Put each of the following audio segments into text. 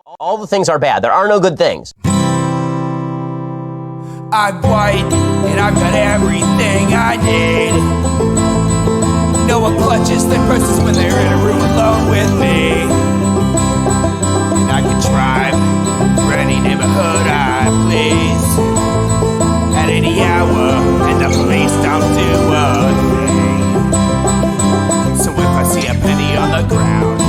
All the things are bad. There are no good things. I'm white, and I've got everything I need. No one clutches their purses when they're in a room alone with me. And I can drive for any neighborhood I please at any hour, and the police don't do a thing. So if I see a penny on the ground,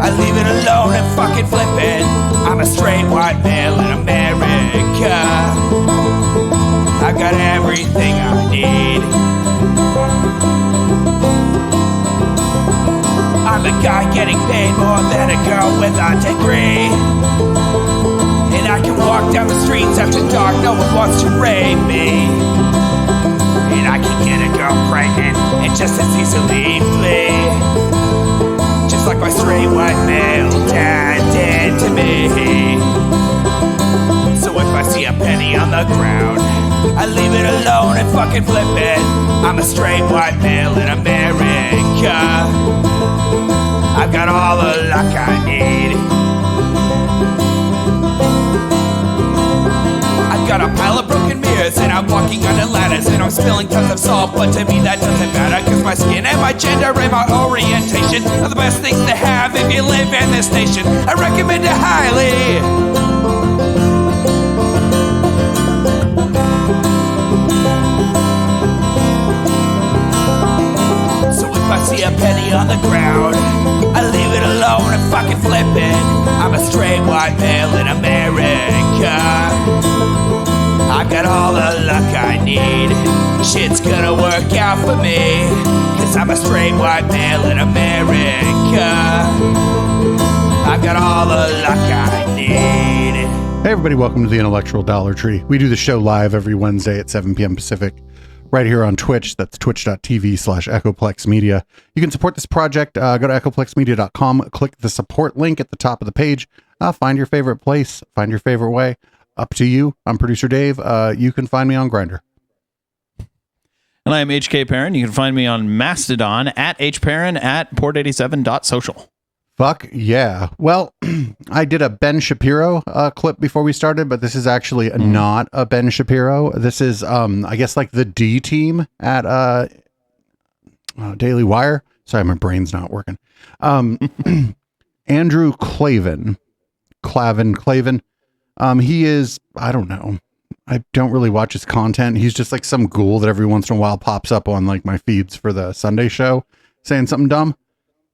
I leave it alone and fucking flip it. I'm a straight white male in America. I've got everything I need. I'm a guy getting paid more than a girl with a degree. And I can walk down the streets after dark, no one wants to rape me. And I can get a girl pregnant and just as easily flee. Just like my straight white male dad did to me. So if I see a penny on the ground, I leave it alone and fucking flip it. I'm a straight white male in America. I've got all the luck I need. I've got a pile of broken mirrors and I'm walking under ladders and I'm spilling tons of salt, but to me that doesn't matter, cause my skin and my gender and my orientation are the best things to have if you live in this nation. I recommend it highly. If I see a penny on the ground, I leave it alone and fucking flip it. I'm a straight white male in America. I've got all the luck I need. Shit's gonna work out for me, cause I'm a straight white male in America. I've got all the luck I need. Hey everybody, welcome to the Intellectual Dollar Tree. We do the show live every Wednesday at 7 p.m. Pacific. Right here on Twitch. That's twitch.tv/Echoplex Media. You can support this project. Go to echoplexmedia.com, click the support link at the top of the page. Find your favorite place, find your favorite way. Up to you. I'm producer Dave. You can find me on Grindr. And I am HK Perrin. You can find me on Mastodon at hperrin at port87.social. Fuck yeah. Well, I did a Ben Shapiro clip before we started, but this is actually not a Ben Shapiro. This is, I guess, like the D team at Daily Wire. Sorry, my brain's not working. Andrew Klavan. He is, I don't know. I don't really watch his content. He's just like some ghoul that every once in a while pops up on like my feeds for the Sunday show saying something dumb.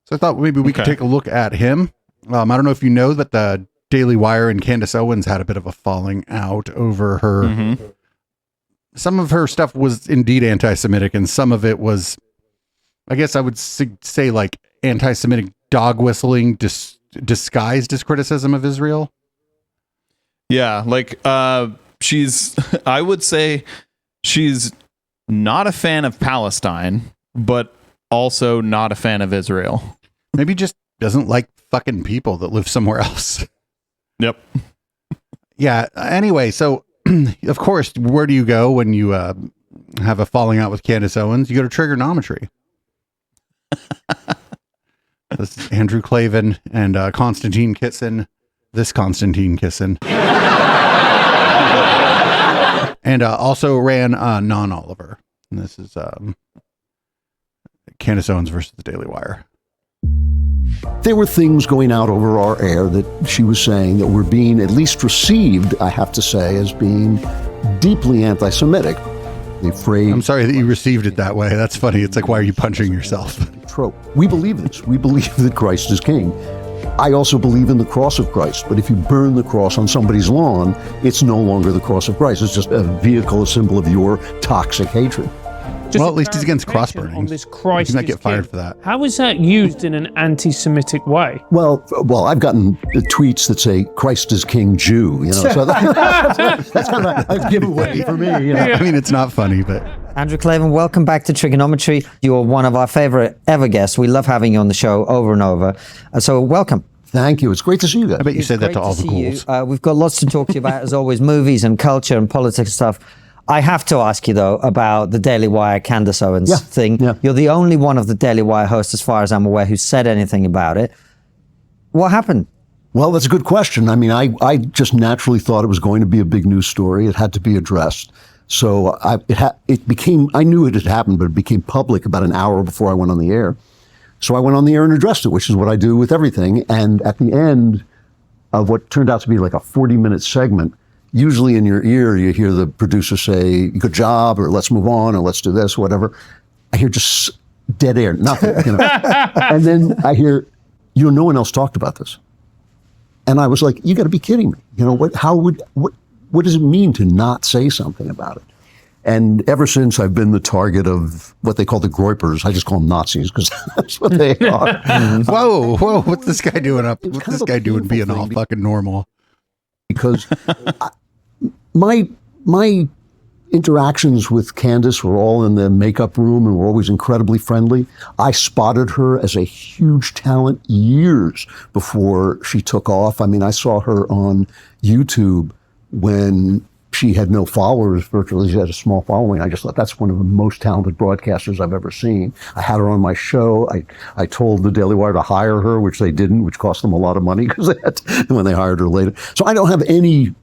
So I thought maybe we could take a look at him. I don't know if you know that the Daily Wire and Candace Owens had a bit of a falling out over her. Mm-hmm. Some of her stuff was indeed anti-Semitic, and some of it was, I guess I would say like anti-Semitic dog whistling disguised as criticism of Israel. Yeah, like she's, I would say she's not a fan of Palestine, but also not a fan of Israel. Maybe just doesn't like fucking people that live somewhere else. Yep. Yeah. Anyway, so of course, where do you go when you have a falling out with Candace Owens? You go to Triggernometry. This is Andrew Klavan and Constantine Kitson. This Constantine Kitson. And also ran Non-Oliver. And this is Candace Owens versus the Daily Wire. There were things going out over our air that she was saying that were being at least received, I have to say, as being deeply anti-Semitic. The phrase, I'm sorry that you received it that way. That's funny. It's like, why are you punching yourself? Trope. We believe this. We believe that Christ is king. I also believe in the cross of Christ, but if you burn the cross on somebody's lawn, it's no longer the cross of Christ. It's just a vehicle, a symbol of your toxic hatred. Well, at least he's against cross burning. He might not get fired for that. How is that used in an anti-Semitic way? Well, I've gotten tweets that say Christ is King Jew. You know, so that's kind of a giveaway for me. You know? I mean, it's not funny, but Andrew Klavan, welcome back to Triggernometry. You're one of our favorite ever guests. We love having you on the show over and over. So welcome. Thank you. It's great to see you guys. I bet you said that to all the ghouls. We've got lots to talk to you about, as always, movies and culture and politics and stuff. I have to ask you, though, about the Daily Wire Candace Owens thing. Yeah. You're the only one of the Daily Wire hosts, as far as I'm aware, who said anything about it. What happened? Well, that's a good question. I mean, I just naturally thought it was going to be a big news story. It had to be addressed. So I knew it had happened, but it became public about an hour before I went on the air. So I went on the air and addressed it, which is what I do with everything. And at the end of what turned out to be like a 40-minute segment, usually in your ear, you hear the producer say, good job, or let's move on, or let's do this, whatever. I hear just dead air, nothing. And then I hear, no one else talked about this. And I was like, you got to be kidding me. What does it mean to not say something about it? And ever since, I've been the target of what they call the Groypers. I just call them Nazis because that's what they are. Whoa, what's this guy doing up? What's this guy doing being all fucking normal? Because my interactions with Candace were all in the makeup room and were always incredibly friendly. I spotted her as a huge talent years before she took off. I mean, I saw her on YouTube when she had no followers virtually. She had a small following. I just thought that's one of the most talented broadcasters I've ever seen. I had her on my show. I told the Daily Wire to hire her, which they didn't, which cost them a lot of money because they had when they hired her later. So I don't have any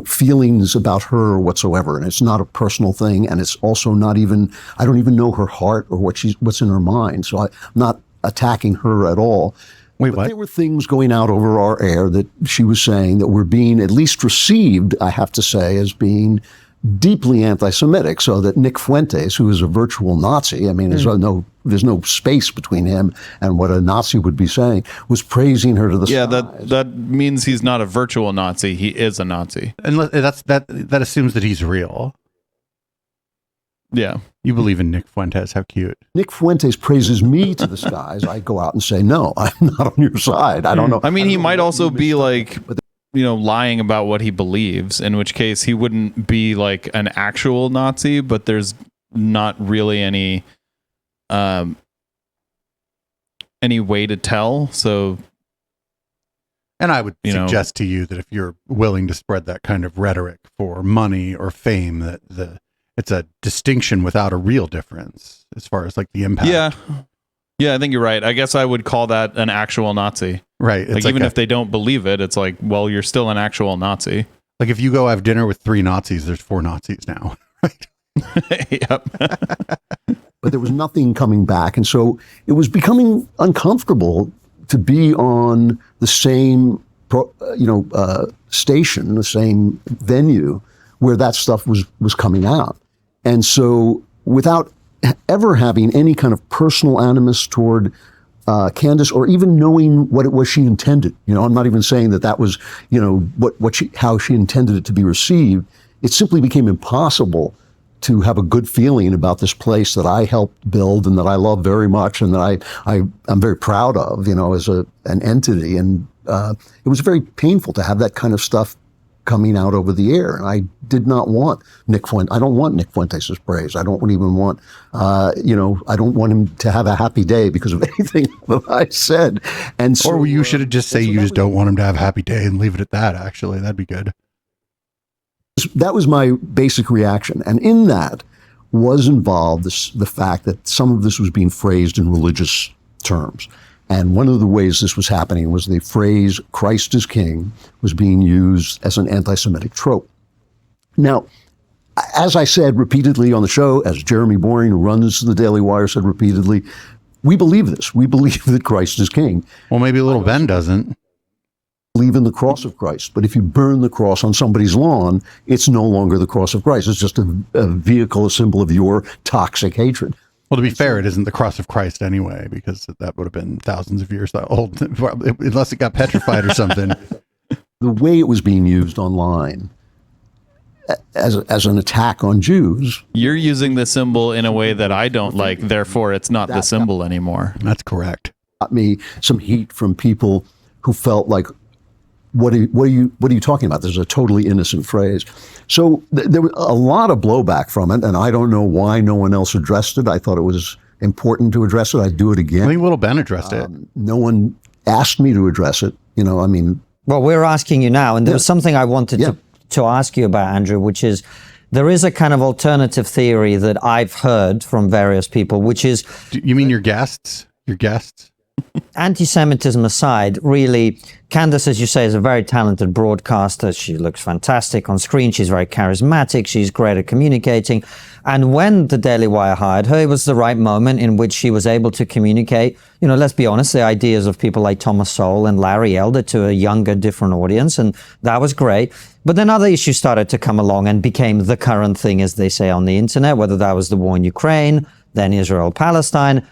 feelings about her whatsoever. And it's not a personal thing. And it's also not even, I don't even know her heart or what's in her mind. So I'm not attacking her at all. Wait, but what? There were things going out over our air that she was saying that were being at least received, I have to say, as being deeply anti-Semitic. So that Nick Fuentes, who is a virtual Nazi, I mean, there's no space between him and what a Nazi would be saying, was praising her to the skies. that means he's not a virtual Nazi. He is a Nazi. And that assumes that he's real. Yeah. You believe in Nick Fuentes. How cute. Nick Fuentes praises me to the skies. I go out and say, no, I'm not on your side. I don't know. I mean, he might also be like, lying about what he believes, in which case he wouldn't be like an actual Nazi, but there's not really any way to tell. So, and I would suggest to you that if you're willing to spread that kind of rhetoric for money or fame, that it's a distinction without a real difference as far as like the impact. Yeah, I think you're right. I guess I would call that an actual Nazi. Right. Like even if they don't believe it, it's like, well, you're still an actual Nazi. Like if you go have dinner with 3 Nazis, there's 4 Nazis now. Right. Yep. But there was nothing coming back. And so it was becoming uncomfortable to be on the same, station, the same venue where that stuff was coming out. And so without ever having any kind of personal animus toward Candace, or even knowing what it was she intended, I'm not even saying that was, how she intended it to be received. It simply became impossible to have a good feeling about this place that I helped build and that I love very much and that I'm very proud of, as an entity. And it was very painful to have that kind of stuff coming out over the air. And I did not want Nick Fuentes. I don't want Nick Fuentes' praise. I don't even want, I don't want him to have a happy day because of anything that I said. And so, or you should just say you just don't want him to have a happy day and leave it at that, actually. That'd be good. That was my basic reaction. And in that was involved the fact that some of this was being phrased in religious terms. And one of the ways this was happening was the phrase, Christ is King, was being used as an anti-Semitic trope. Now, as I said repeatedly on the show, as Jeremy Boring, who runs the Daily Wire, said repeatedly, we believe this. We believe that Christ is King. Well, maybe little Ben doesn't. Believe in the cross of Christ. But if you burn the cross on somebody's lawn, it's no longer the cross of Christ. It's just a vehicle, a symbol of your toxic hatred. Well, to be fair, it isn't the cross of Christ anyway, because that would have been thousands of years old, unless it got petrified or something. The way it was being used online as an attack on Jews. You're using the symbol in a way that I don't like, therefore it's not the symbol anymore. That's correct. Got me some heat from people who felt like, what are you talking about? This is a totally innocent phrase. So there was a lot of blowback from it, and I don't know why no one else addressed it. I thought it was important to address it. I'd do it again. I think little Ben addressed it. No one asked me to address it. Well, we're asking you now, and there was something I wanted to ask you about, Andrew, which is there is a kind of alternative theory that I've heard from various people, which is... You mean your guests? Your guests? anti-Semitism aside, really, Candace, as you say, is a very talented broadcaster. She looks fantastic on screen. She's very charismatic. She's great at communicating. And when the Daily Wire hired her, it was the right moment in which she was able to communicate, let's be honest, the ideas of people like Thomas Sowell and Larry Elder to a younger, different audience. And that was great. But then other issues started to come along and became the current thing, as they say on the internet, whether that was the war in Ukraine, then Israel-Palestine.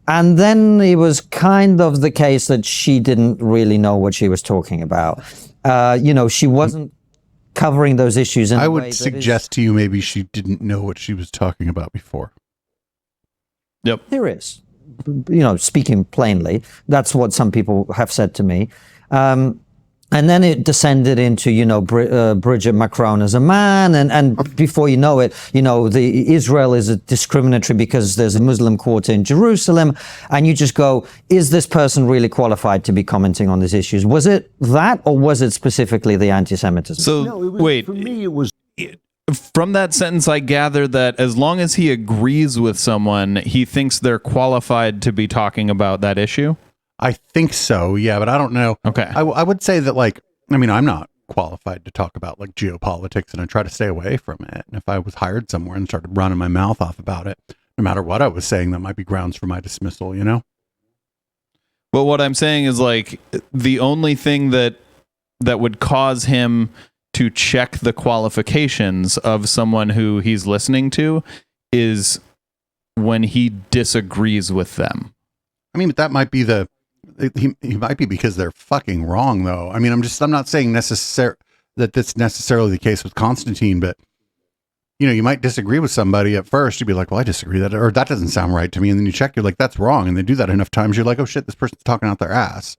And then it was kind of the case that she didn't really know what she was talking about. She wasn't covering those issues in I a way would that suggest to you maybe she didn't know what she was talking about before. Yep. There is. Speaking plainly, that's what some people have said to me. And then it descended into, Bridget Macron as a man. And before you know it, the Israel is a discriminatory because there's a Muslim quarter in Jerusalem. And you just go, is this person really qualified to be commenting on these issues? Was it that, or was it specifically the anti-Semitism? So, wait. For me, it was... From that sentence, I gather that as long as he agrees with someone, he thinks they're qualified to be talking about that issue? I think so, yeah, but I don't know. Okay. I would say that, I'm not qualified to talk about, geopolitics, and I try to stay away from it. And if I was hired somewhere and started running my mouth off about it, no matter what I was saying, that might be grounds for my dismissal, But what I'm saying is, the only thing that would cause him to check the qualifications of someone who he's listening to is when he disagrees with them. But that might be he might be because they're fucking wrong, though. I'm not saying that that's necessarily the case with Constantine, but you might disagree with somebody at first. You'd be like, well, I disagree or that doesn't sound right to me. And then you check, you're like, that's wrong. And they do that enough times. You're like, oh shit, this person's talking out their ass.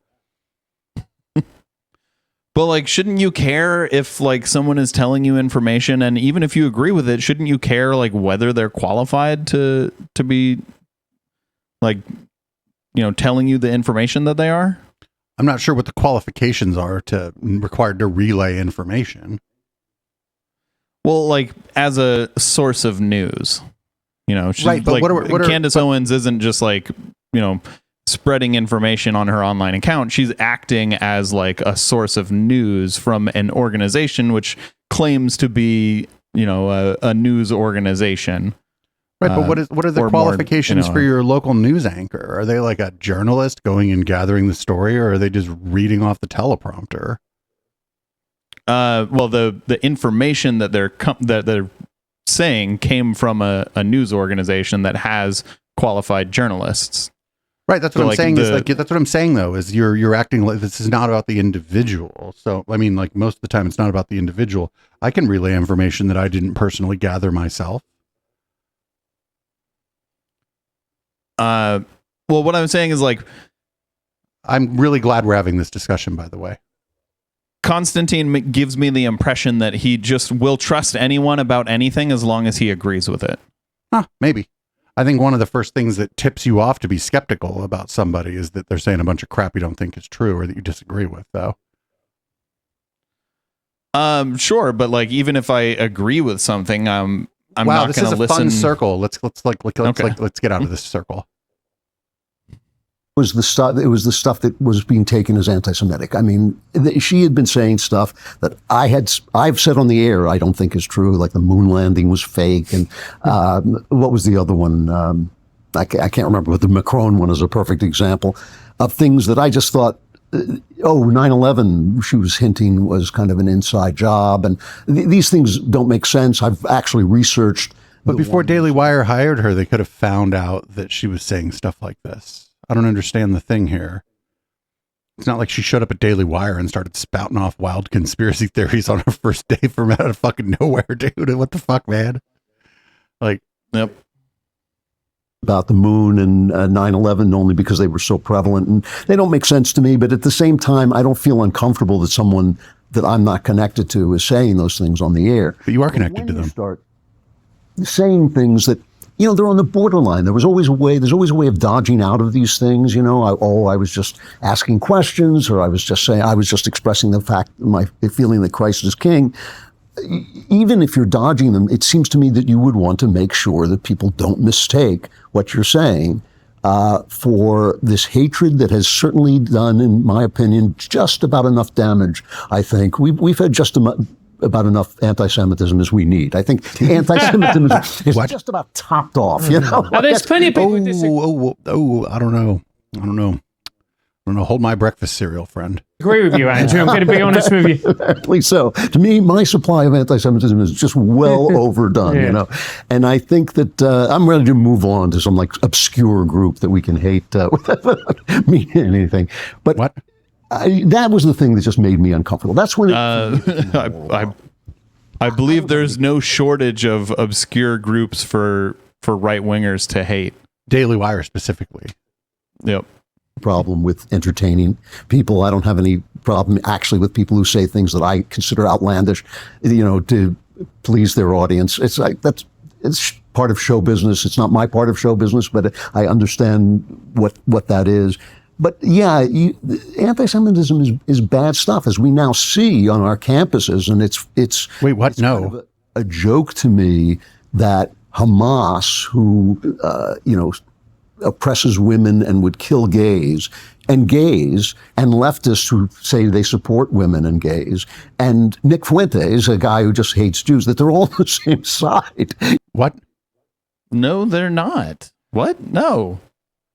But shouldn't you care if someone is telling you information, and even if you agree with it, shouldn't you care whether they're qualified to be telling you the information that they are? I'm not sure what the qualifications are required to relay information. Well, as a source of news, right? But Candace Owens isn't just spreading information on her online account. She's acting as a source of news from an organization which claims to be, a news organization. Right, but what are the qualifications for your local news anchor? Are they a journalist going and gathering the story, or are they just reading off the teleprompter? Well, the information that they're saying came from a news organization that has qualified journalists. Right, that's what I'm saying. That's what I'm saying, though, is you're acting like this is not about the individual. So, most of the time, it's not about the individual. I can relay information that I didn't personally gather myself. Well, what I'm saying is I'm really glad we're having this discussion, by the way. Constantine gives me the impression that he just will trust anyone about anything as long as he agrees with it. Maybe. I think one of the first things that tips you off to be skeptical about somebody is that they're saying a bunch of crap you don't think is true or that you disagree with, though. Sure, but even if I agree with something, I'm not going to listen. This is a fun circle. Let's get out of this circle. It was the stuff that was being taken as anti-Semitic. She had been saying stuff that I've said on the air I don't think is true, like the moon landing was fake, and what was the other one? I can't remember, but the Macron one is a perfect example of things that I just thought, 9/11, she was hinting was kind of an inside job, and these things don't make sense. I've actually researched. But before Daily Wire hired her, they could have found out that she was saying stuff like this. I don't understand the thing here. It's not like she showed up at Daily Wire and started spouting off wild conspiracy theories on her first day from out of fucking nowhere, dude. What the fuck, man? Yep. About the moon and 9/11 only because they were so prevalent, and they don't make sense to me. But at the same time, I don't feel uncomfortable that someone that I'm not connected to is saying those things on the air. But you are connected to them. Start saying things that, they're on the borderline. There's always a way of dodging out of these things. I was just asking questions, or I was just expressing the fact, my feeling that Christ is king. Even if you're dodging them, it seems to me that you would want to make sure that people don't mistake what you're saying for this hatred that has certainly done, in my opinion, just about enough damage. I think we've had just about enough anti-Semitism as we need. I think anti-Semitism is just about topped off. You know, there's plenty of people who disagree. I don't know. Hold my breakfast cereal, friend. Agree with you, Andrew. I'm going to be honest with you. Apparently so. To me, my supply of anti-Semitism is just well overdone, you know. And I think that I'm ready to move on to some like obscure group that we can hate without meaning anything. But what? That was the thing that just made me uncomfortable. That's when I believe there's no shortage of obscure groups for right wingers to hate. Daily Wire specifically. Yep. Problem with entertaining people. I don't have any problem actually with people who say things that I consider outlandish, you know, to please their audience. It's like it's part of show business. It's not my part of show business, but I understand what that is. But yeah, anti-Semitism is bad stuff, as we now see on our campuses, and it's wait, what? It's no, kind of a joke to me that Hamas, who oppresses women and would kill gays, and leftists who say they support women and gays, and Nick Fuentes, a guy who just hates Jews, that they're all on the same side. What? No, they're not. What? No.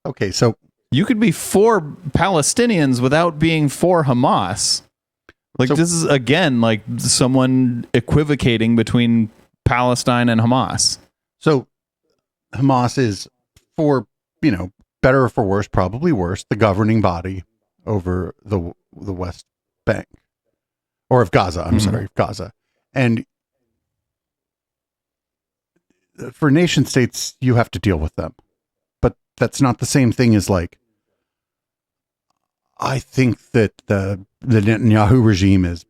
Okay, so you could be for Palestinians without being for Hamas. Like, this is, again, like someone equivocating between Palestine and Hamas. So Hamas is for, better or for worse, probably worse, the governing body over the West Bank, or of Gaza. I'm sorry, Gaza. And for nation states, you have to deal with them, but that's not the same thing as like. I think that the Netanyahu regime is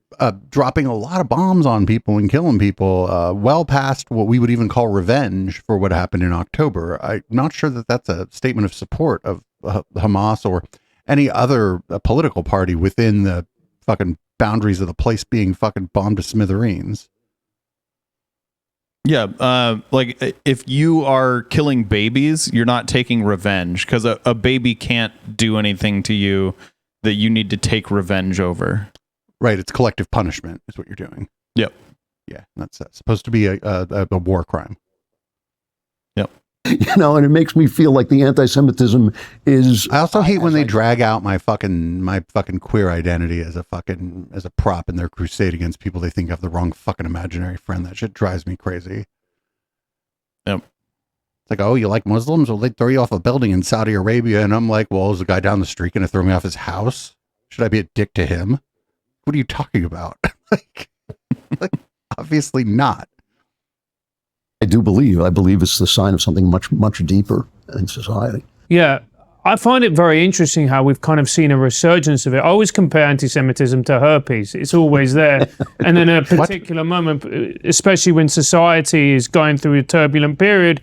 dropping a lot of bombs on people and killing people, well past what we would even call revenge for what happened in October. I'm not sure that that's a statement of support of Hamas or any other political party within the fucking boundaries of the place being fucking bombed to smithereens. Yeah, like if you are killing babies, you're not taking revenge, because a baby can't do anything to you that you need to take revenge over. Right, it's collective punishment is what you're doing. Yep. Yeah, that's supposed to be a war crime. Yep. And it makes me feel like the anti-Semitism is. I also hate when they drag out my fucking queer identity as a prop in their crusade against people they think have the wrong fucking imaginary friend. That shit drives me crazy. Yep. It's like, oh, you like Muslims? Well, they throw you off a building in Saudi Arabia, and I'm like, well, is the guy down the street going to throw me off his house? Should I be a dick to him? What are you talking about? like, obviously not. I believe it's the sign of something much, much deeper in society. Yeah, I find it very interesting how we've kind of seen a resurgence of it. I always compare anti-Semitism to herpes. It's always there. And then at a particular moment, especially when society is going through a turbulent period,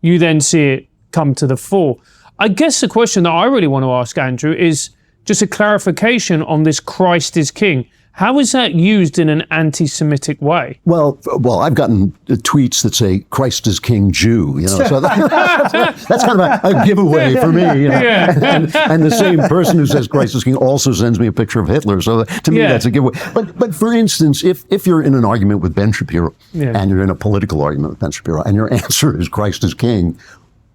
you then see it come to the fore. I guess the question that I really want to ask, Andrew, is just a clarification on this Christ is King. How is that used in an anti-Semitic way? Well, I've gotten tweets that say Christ is King Jew, so that's kind of a giveaway for me. And the same person who says Christ is King also sends me a picture of Hitler. So to me, that's a giveaway. But for instance, if you're in an argument with Ben Shapiro and you're in a political argument with Ben Shapiro and your answer is Christ is King,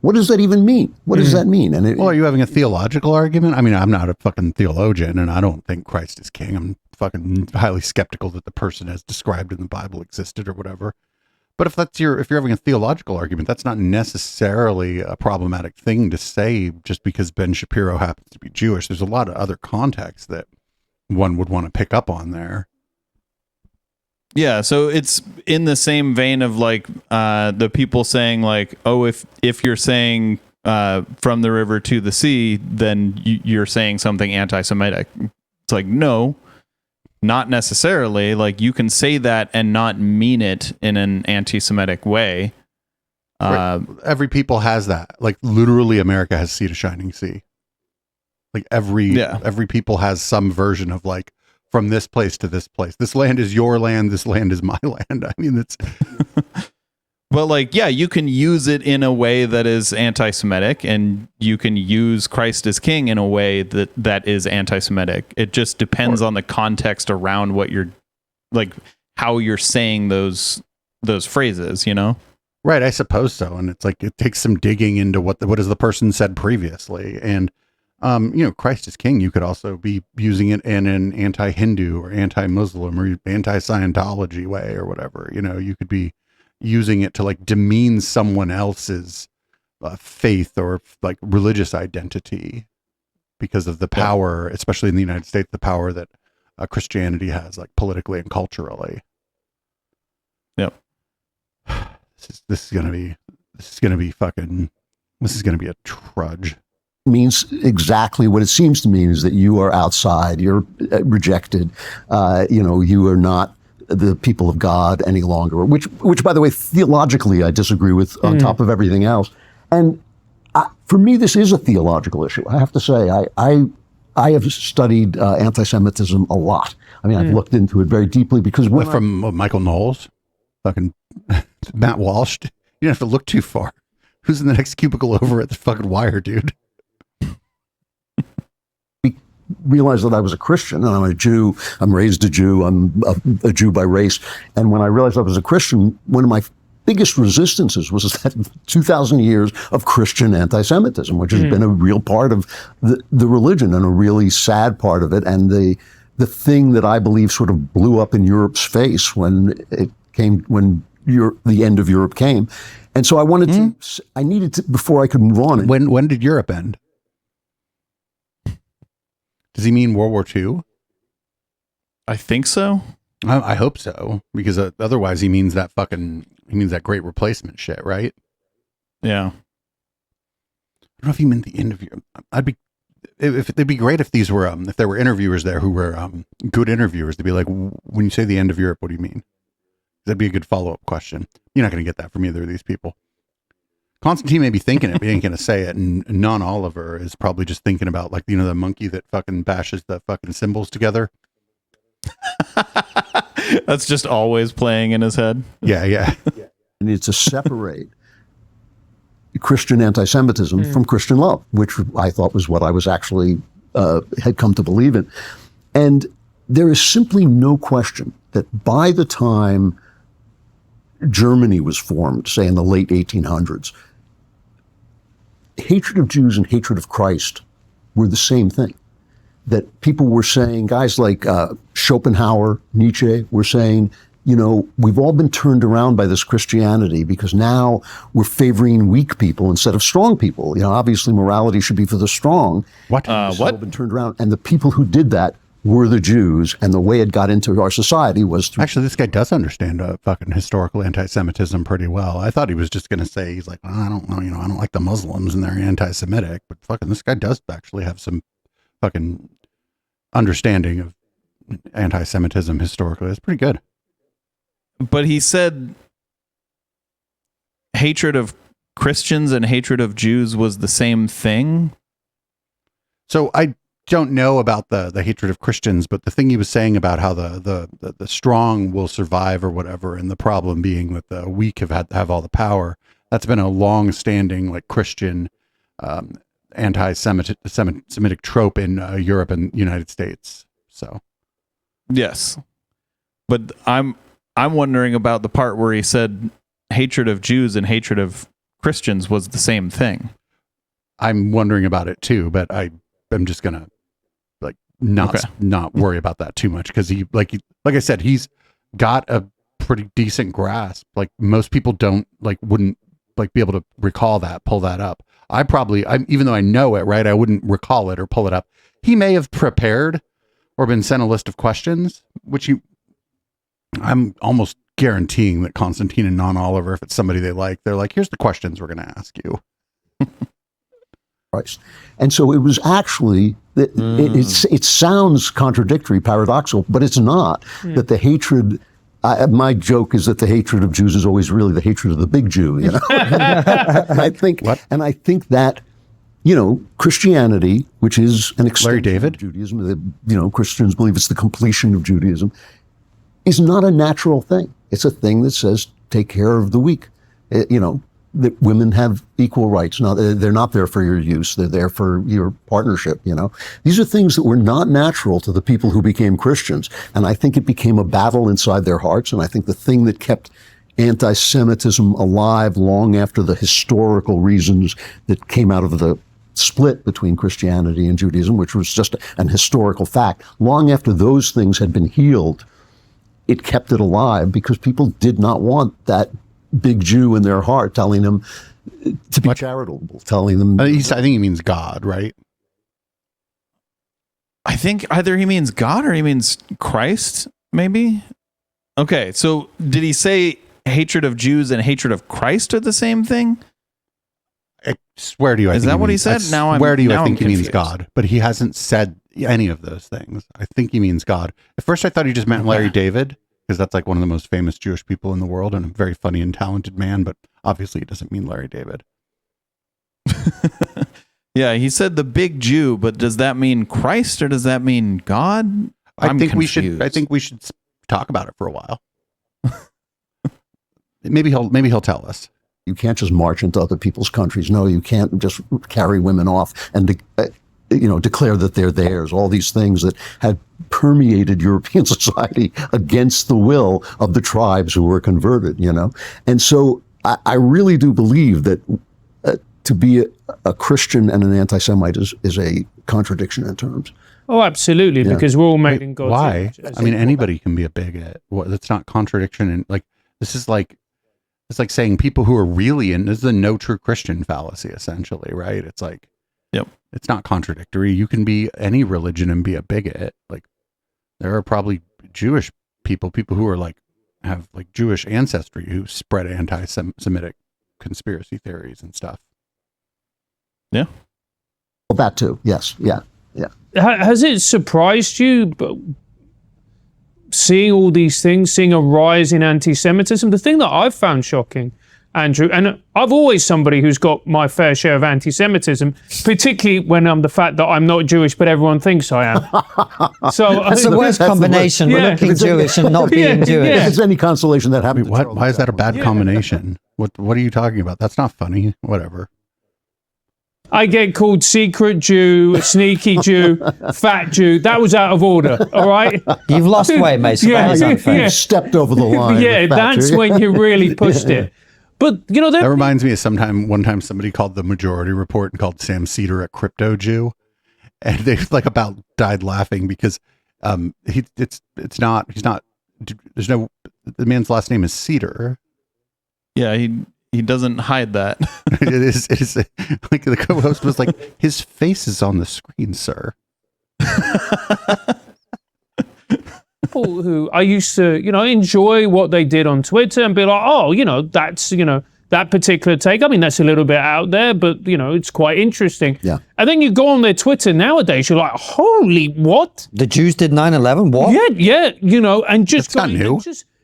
what does that even mean? What does that mean? And are you having a theological argument? I mean, I'm not a fucking theologian, and I don't think Christ is king. I'm fucking highly skeptical that the person as described in the Bible existed or whatever. But if you're having a theological argument, that's not necessarily a problematic thing to say just because Ben Shapiro happens to be Jewish. There's a lot of other context that one would want to pick up on there. Yeah, so it's in the same vein of like the people saying like, oh, if you're saying from the river to the sea, then you're saying something anti-Semitic. It's like, no, not necessarily. Like, you can say that and not mean it in an anti-Semitic way. Right. Every people has that. Like, literally, America has sea to shining sea. Like every people has some version of like, from this place to this place. This land is your land. This land is my land. I mean, it's But like, yeah, you can use it in a way that is anti-Semitic, and you can use Christ as king in a way that is anti-Semitic. It just depends on the context around what you're like, how you're saying those phrases, you know? Right, I suppose so. And it's like it takes some digging into what has the person said previously. And Christ is king, you could also be using it in an anti-Hindu or anti-Muslim or anti-Scientology way or whatever. You could be using it to like demean someone else's faith or like religious identity because of the power, especially in the United States, the power that Christianity has, like politically and culturally. Yep. This is gonna be a trudge. Means exactly what it seems to mean, is that you are outside, you're rejected, you are not the people of God any longer, which by the way, theologically, I disagree with on top of everything else. And for me, this is a theological issue. I have to say, I have studied anti-Semitism a lot. I mean, I've looked into it very deeply because from Michael Knowles, fucking Matt Walsh, you don't have to look too far. Who's in the next cubicle over at the fucking Wire, dude? Realized that I was a Christian, and I'm a Jew. I'm raised a Jew. I'm a Jew by race. And when I realized I was a Christian, one of my biggest resistances was that 2,000 years of Christian anti-Semitism, which has been a real part of the religion and a really sad part of it. And the thing that I believe sort of blew up in Europe's face when the end of Europe came. And so I needed to, before I could move on. When did Europe end? Does he mean World War II? I think so. I hope so, because otherwise he means that Great Replacement shit, right? Yeah. I don't know if he meant the end of Europe. It'd be great if these were if there were interviewers there who were good interviewers to be like, when you say the end of Europe, what do you mean? That'd be a good follow-up question. You're not going to get that from either of these people. Constantine may be thinking it, but he ain't going to say it. And Non-Oliver is probably just thinking about, like, the monkey that fucking bashes the fucking symbols together. That's just always playing in his head. Yeah. And it's to separate Christian anti-Semitism from Christian love, which I thought was what I was actually had come to believe in. And there is simply no question that by the time Germany was formed, say in the late 1800s, hatred of Jews and hatred of Christ were the same thing. That people were saying, guys like Schopenhauer, Nietzsche, were saying, we've all been turned around by this Christianity because now we're favoring weak people instead of strong people. Obviously morality should be for the strong. What? What? Been turned around. And the people who did that were the Jews, and the way it got into our society was through... Actually, this guy does understand fucking historical anti-Semitism pretty well. I thought he was just going to say, he's like, I don't know, I don't like the Muslims and they're anti-Semitic, but fucking this guy does actually have some fucking understanding of anti-Semitism historically. It's pretty good. But he said hatred of Christians and hatred of Jews was the same thing. So I don't know about the hatred of Christians, but the thing he was saying about how the strong will survive or whatever, and the problem being that the weak have all the power. That's been a long-standing like Christian anti-Semitic trope in Europe and United States. So yes, but I'm wondering about the part where he said hatred of Jews and hatred of Christians was the same thing. I'm wondering about it too, but I'm just gonna not worry about that too much, because he like I said, he's got a pretty decent grasp. Like most people wouldn't be able to recall that, pull that up. Even though I know it, right, I wouldn't recall it or pull it up. He may have prepared or been sent a list of questions, which I'm almost guaranteeing that Constantine and Non-Oliver, if it's somebody they like, they're like, here's the questions we're going to ask you. Christ. And so it was actually, it sounds contradictory, paradoxical, but it's not. That the hatred, my joke is that the hatred of Jews is always really the hatred of the big Jew, and I think that, Christianity, which is an extension of Judaism, Christians believe it's the completion of Judaism, is not a natural thing. It's a thing that says, take care of the weak. that women have equal rights. No, they're not there for your use. They're there for your partnership, These are things that were not natural to the people who became Christians. And I think it became a battle inside their hearts. And I think the thing that kept anti-Semitism alive long after the historical reasons that came out of the split between Christianity and Judaism, which was just an historical fact, long after those things had been healed, it kept it alive because people did not want that big Jew in their heart telling them to be charitable, telling them. I think he means God, right? I think either he means God or he means Christ, maybe. Okay, so did he say hatred of Jews and hatred of Christ are the same thing? I swear to you, is that what he said? I think he means God, but he hasn't said any of those things. I think he means God. At first, I thought he just meant Larry David, because that's like one of the most famous Jewish people in the world and a very funny and talented man, but obviously it doesn't mean Larry David. Yeah, he said the big Jew, but does that mean Christ or does that mean God? I think we should talk about it for a while. Maybe he'll tell us. You can't just march into other people's countries. No, you can't just carry women off and declare that they're theirs. All these things that had permeated European society against the will of the tribes who were converted. And so I really do believe that to be a Christian and an anti-Semite is a contradiction in terms. Oh, absolutely, because we're all made in God's image. Why? I mean, anybody can be a bigot. That's not contradiction. And it's like saying people who are really this is a no true Christian fallacy, essentially, right? It's like, yep, it's not contradictory. You can be any religion and be a bigot. Like, there are probably Jewish people who are have Jewish ancestry who spread anti-Semitic conspiracy theories and stuff. Yeah. Well, that too. Yes. Yeah. Has it surprised you seeing all these things, seeing a rise in anti-Semitism? The thing that I've found shocking, Andrew, and I've always somebody who's got my fair share of anti-Semitism, particularly when I'm the fact that I'm not Jewish, but everyone thinks I am. So that's the worst combination. We're looking Jewish and not being Jewish. If it's any consolation, that happened. Why is that a bad combination? What are you talking about? That's not funny. Whatever. I get called secret Jew, sneaky Jew, fat Jew. That was out of order, all right? You've lost weight, Mason. You stepped over the line. Yeah, that's when you really pushed it. But, that reminds me of one time somebody called the Majority Report and called Sam Cedar a crypto Jew. And they about died laughing because the man's last name is Cedar. Yeah, he doesn't hide that. It is like the co-host was like, his face is on the screen, sir. People who I used to, enjoy what they did on Twitter and be like, oh, that's, that particular take. I mean, that's a little bit out there, but, it's quite interesting. Yeah. And then you go on their Twitter nowadays, you're like, holy, what? The Jews did 9/11? What? Yeah, and just... That's not new.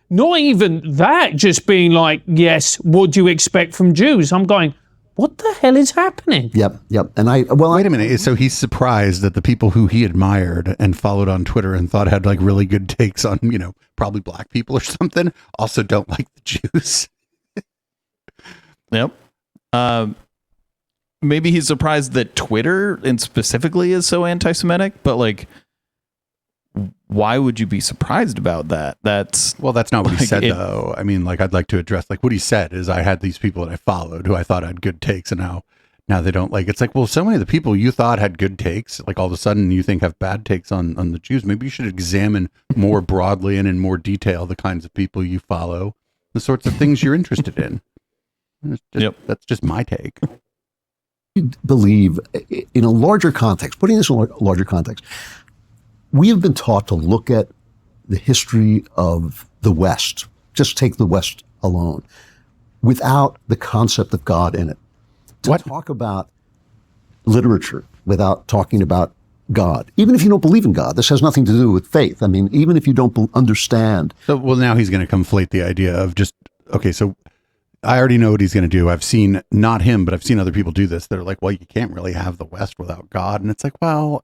Not even that, just being like, yes, what do you expect from Jews? I'm going, what the hell is happening? Yep. And wait a minute. So he's surprised that the people who he admired and followed on Twitter and thought had really good takes on, probably black people or something, also don't like the Jews. Yep. Maybe he's surprised that Twitter and specifically is so anti-Semitic, but why would you be surprised about that? That's not what he said, though. I mean, I'd like to address, what he said is I had these people that I followed who I thought had good takes, and now they don't like. It's well, so many of the people you thought had good takes, all of a sudden you think have bad takes on the Jews. Maybe you should examine more broadly and in more detail the kinds of people you follow, the sorts of things you're interested in. That's just my take. I believe in a larger context, putting this in a larger context, we have been taught to look at the history of the West, just take the West alone, without the concept of God in it. To talk about literature without talking about God, even if you don't believe in God, this has nothing to do with faith. I mean, even if you don't understand. So, now he's going to conflate the idea of just, okay, so I already know what he's going to do. I've seen, not him, but I've seen other people do this. They're like, well, you can't really have the West without God. And it's well,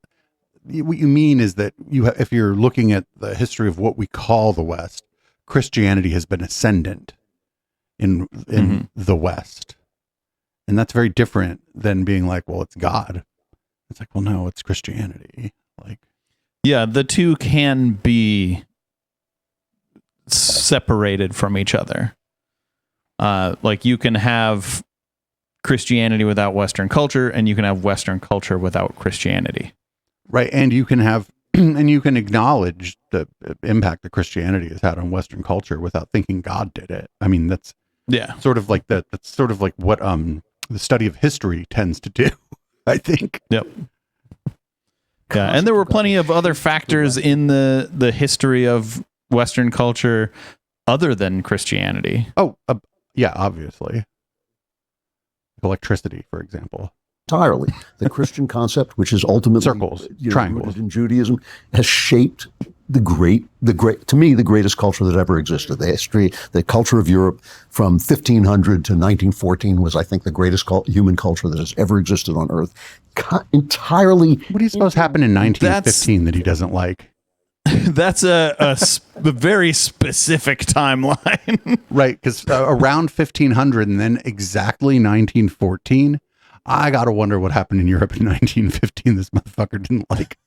what you mean is that if you're looking at the history of what we call the West, Christianity has been ascendant. in the West. And that's very different than being like, well, it's God. It's like, well, no, it's Christianity. Like, yeah, the two can be separated from each other. Like you can have Christianity without Western culture, and you can have Western culture without Christianity. right. And you can have, and you can acknowledge the impact that Christianity has had on Western culture without thinking God did it. I mean, that's sort of like that. That's sort of like what the study of history tends to do, I think. Yep. Yeah, and there were plenty of other factors in the history of Western culture other than Christianity. Oh, yeah, obviously. Electricity, for example. Entirely. The Christian concept, which is ultimately Circles, triangles. rooted in Judaism, has shaped the great, to me, the greatest culture that ever existed. The culture of Europe from 1500 to 1914 was, I think, the greatest human culture that has ever existed on Earth. Entirely. What do you suppose happened in 1915 that he doesn't like? That's a very specific timeline. Right, because around 1500 and then exactly 1914, I gotta wonder what happened in Europe in 1915 this motherfucker didn't like.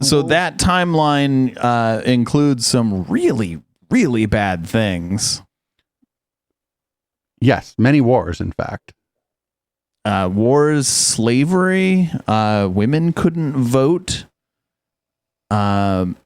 So that timeline includes some really, really bad things. Yes, many wars, in fact. Wars, slavery, women couldn't vote. Let's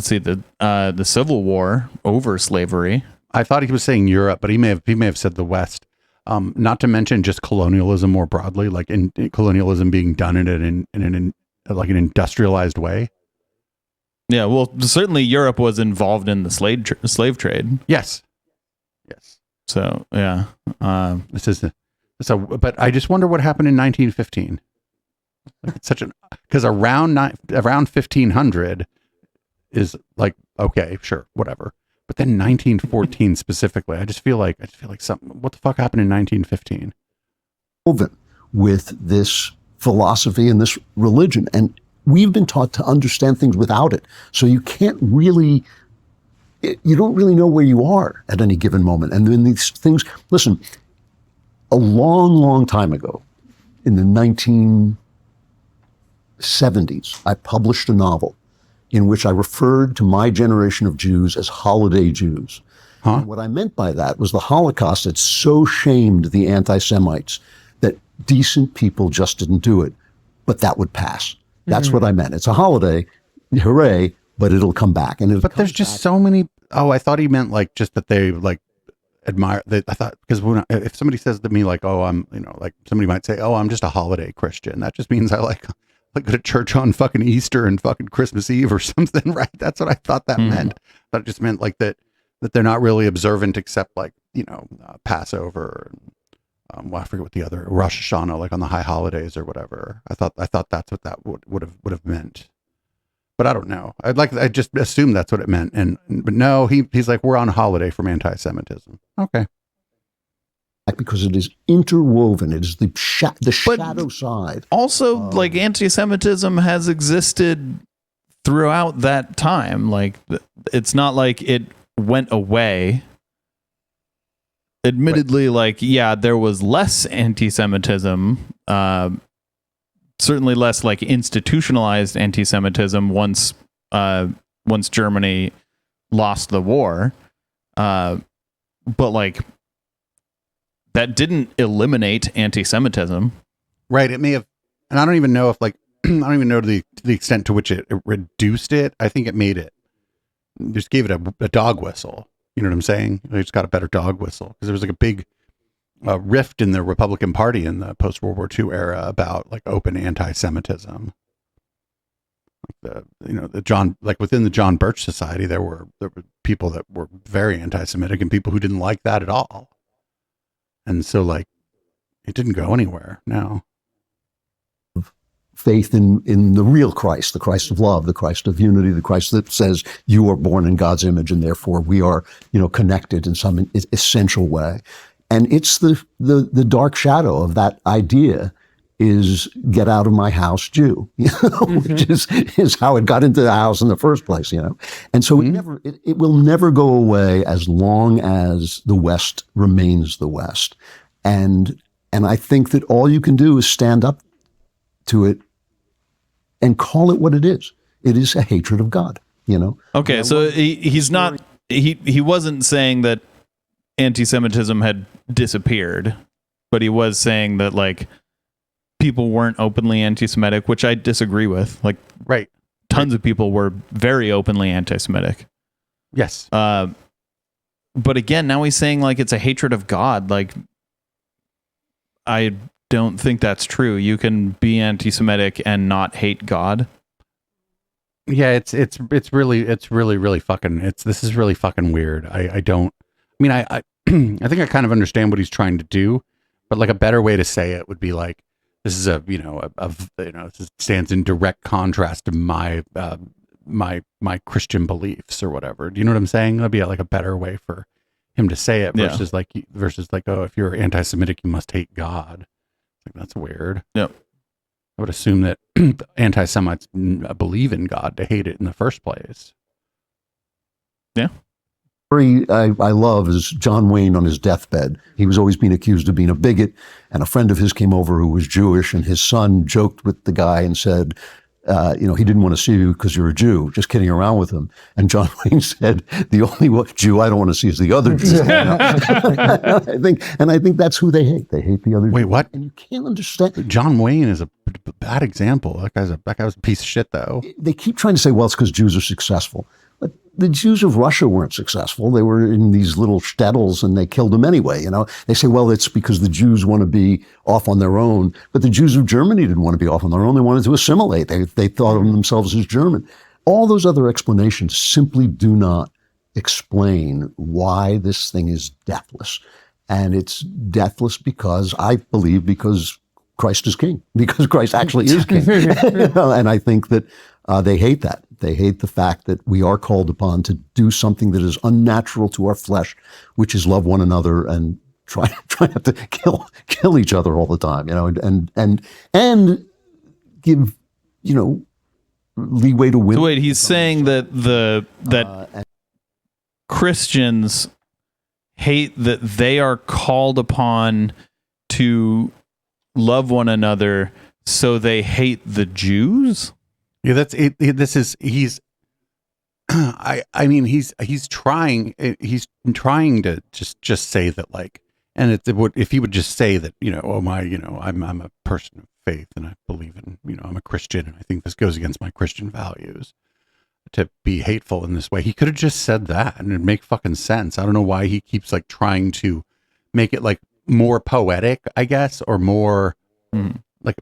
see, the Civil War over slavery. I thought he was saying Europe, but he may have said the West. Not to mention just colonialism more broadly, like in colonialism being done in an industrialized way. Yeah, well, certainly Europe was involved in the slave trade. Yes. So yeah, but I just wonder what happened in 1915. Like it's because around 1500 is like, okay, sure, whatever. But then 1914 specifically, I just feel like something. What the fuck happened in 1915? With this philosophy and this religion, and we've been taught to understand things without it. So you don't really know where you are at any given moment. And then these things. Listen, a long, long time ago, in the 1970s, I published a novel in which I referred to my generation of Jews as holiday Jews. And what I meant by that was the Holocaust had so shamed the anti-Semites that decent people just didn't do it, but that would pass. That's what I meant. It's a holiday, hooray, but it'll come back. But there's just so many. Oh, I thought he meant like just that they like admire. I thought because if somebody says to me like, oh, I'm, like somebody might say, oh, I'm just a holiday Christian. That just means I like go to church on fucking Easter and fucking Christmas Eve or something, right? That's what I thought that meant. But it just meant like that they're not really observant except like, Passover. Well, I forget what the other Rosh Hashanah, like on the high holidays or whatever. I thought that's what that would have meant. But I don't know. I just assumed that's what it meant. But no, he's like, we're on holiday from anti-Semitism. Okay. Because it is interwoven. It is the shadow side. Also, like anti-Semitism has existed throughout that time. Like it's not like it went away. Admittedly, like, yeah, there was less anti-Semitism, certainly less like institutionalized anti-Semitism once Germany lost the war. But like that didn't eliminate anti-Semitism. Right. It may have, and I don't even know if like, I don't even know to the extent to which it reduced it. I think it made it, just gave it a dog whistle. You know what I'm saying? They just got a better dog whistle because there was like a big rift in the Republican Party in the post-World War II era about like open anti-Semitism. Like within the John Birch Society, there were people that were very anti-Semitic and people who didn't like that at all. And so like it didn't go anywhere. No. Faith in the real Christ, the Christ of love, the Christ of unity, the Christ that says you are born in God's image and therefore we are, connected in some essential way. And it's the dark shadow of that idea is "Get out of my house, Jew," which is how it got into the house in the first place, And so it will never go away as long as the West remains the West. And I think that all you can do is stand up to it and call it what it is. It is a hatred of God, Okay, so he's not, he wasn't saying that anti-Semitism had disappeared, but he was saying that like people weren't openly anti-Semitic, which I disagree with. Like, right, tons of people were very openly anti-Semitic. Yes. But again, now he's saying like it's a hatred of God. Like, I don't think that's true. You can be anti-Semitic and not hate God. Yeah, it's really fucking, this is really fucking weird. I think I kind of understand what he's trying to do, but like a better way to say it would be like, this is this stands in direct contrast to my Christian beliefs or whatever. Do you know what I'm saying? That'd be like a better way for him to say it versus like, oh, if you're anti-Semitic, you must hate God. Like, that's weird. Yep. I would assume that anti-Semites believe in God to hate it in the first place. Yeah. I love is John Wayne on his deathbed. He was always being accused of being a bigot, and a friend of his came over who was Jewish, and his son joked with the guy and said, he didn't want to see you because you're a Jew, just kidding around with him. And John Wayne said, the only Jew I don't want to see is the other Jew. I think that's who they hate. They hate the other Jew. Wait, what? And you can't understand. John Wayne is a bad example. That guy was a piece of shit, though. They keep trying to say, well, it's because Jews are successful. But the Jews of Russia weren't successful. They were in these little shtetls and they killed them anyway. They say, well, it's because the Jews want to be off on their own. But the Jews of Germany didn't want to be off on their own. They wanted to assimilate. They thought of themselves as German. All those other explanations simply do not explain why this thing is deathless. And it's deathless because Christ is king, because Christ actually is king. And I think that they hate that. They hate the fact that we are called upon to do something that is unnatural to our flesh, which is love one another and try not to kill each other all the time, and give, leeway to women. So wait, he's saying that Christians hate that they are called upon to love one another, so they hate the Jews? Yeah, that's it. He's trying to just say that, like, and if he would just say that, I'm a person of faith and I believe in, I'm a Christian and I think this goes against my Christian values, to be hateful in this way. He could have just said that and it'd make fucking sense. I don't know why he keeps like trying to make it like more poetic, I guess, or more like,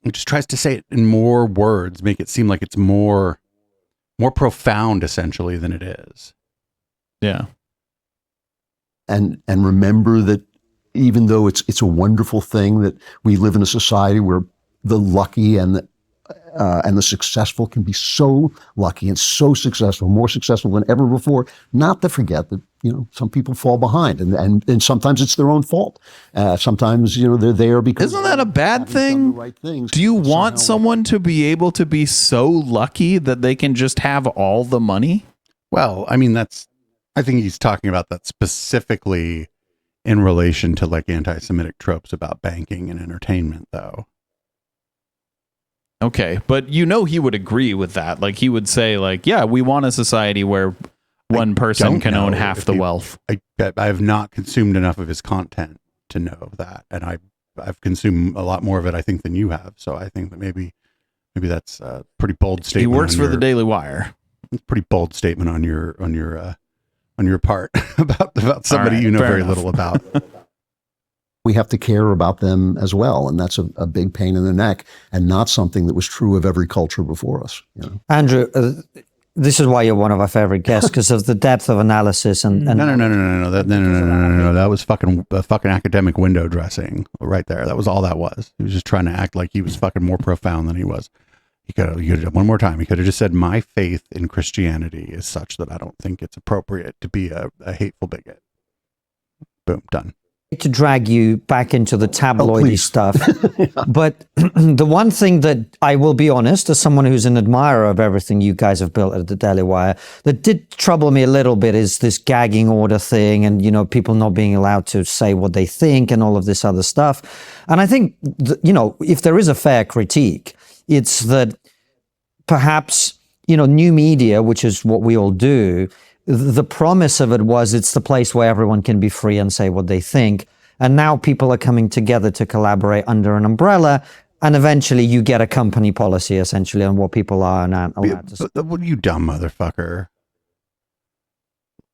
he just tries to say it in more words, make it seem like it's more profound essentially than it is. Yeah. And remember that even though it's a wonderful thing that we live in a society where the lucky and the successful can be so lucky and so successful, more successful than ever before, not to forget that, some people fall behind and sometimes it's their own fault. Sometimes, they're there because... Isn't that a bad thing? The right things. Do you want someone to be able to be so lucky that they can just have all the money? Well, I mean, I think he's talking about that specifically in relation to like anti-Semitic tropes about banking and entertainment, though. Okay, but he would agree with that. Like, he would say, like, yeah, we want a society where one person can own half the wealth. I have not consumed enough of his content to know that, and I've consumed a lot more of it, I think, than you have. So I think that maybe that's a pretty bold statement. He works for the Daily Wire. It's a pretty bold statement on your part about somebody right, very enough. little about. We have to care about them as well. And that's a big pain in the neck and not something that was true of every culture before us. Andrew, this is why you're one of our favorite guests, because of the depth of analysis and No. That was fucking academic window dressing right there. That was all that was. He was just trying to act like he was fucking more profound than he was. He could have one more time. He could have just said, my faith in Christianity is such that I don't think it's appropriate to be a hateful bigot. Boom, done. to drag you back into the tabloidy please. stuff. But the one thing that I will be honest, as someone who's an admirer of everything you guys have built at the Daily Wire, that did trouble me a little bit is this gagging order thing and, people not being allowed to say what they think and all of this other stuff. And I think, if there is a fair critique, it's that perhaps, new media, which is what we all do, the promise of it was it's the place where everyone can be free and say what they think. And now people are coming together to collaborate under an umbrella. And eventually you get a company policy, essentially, on what people are and aren't allowed to say. But what, you dumb motherfucker.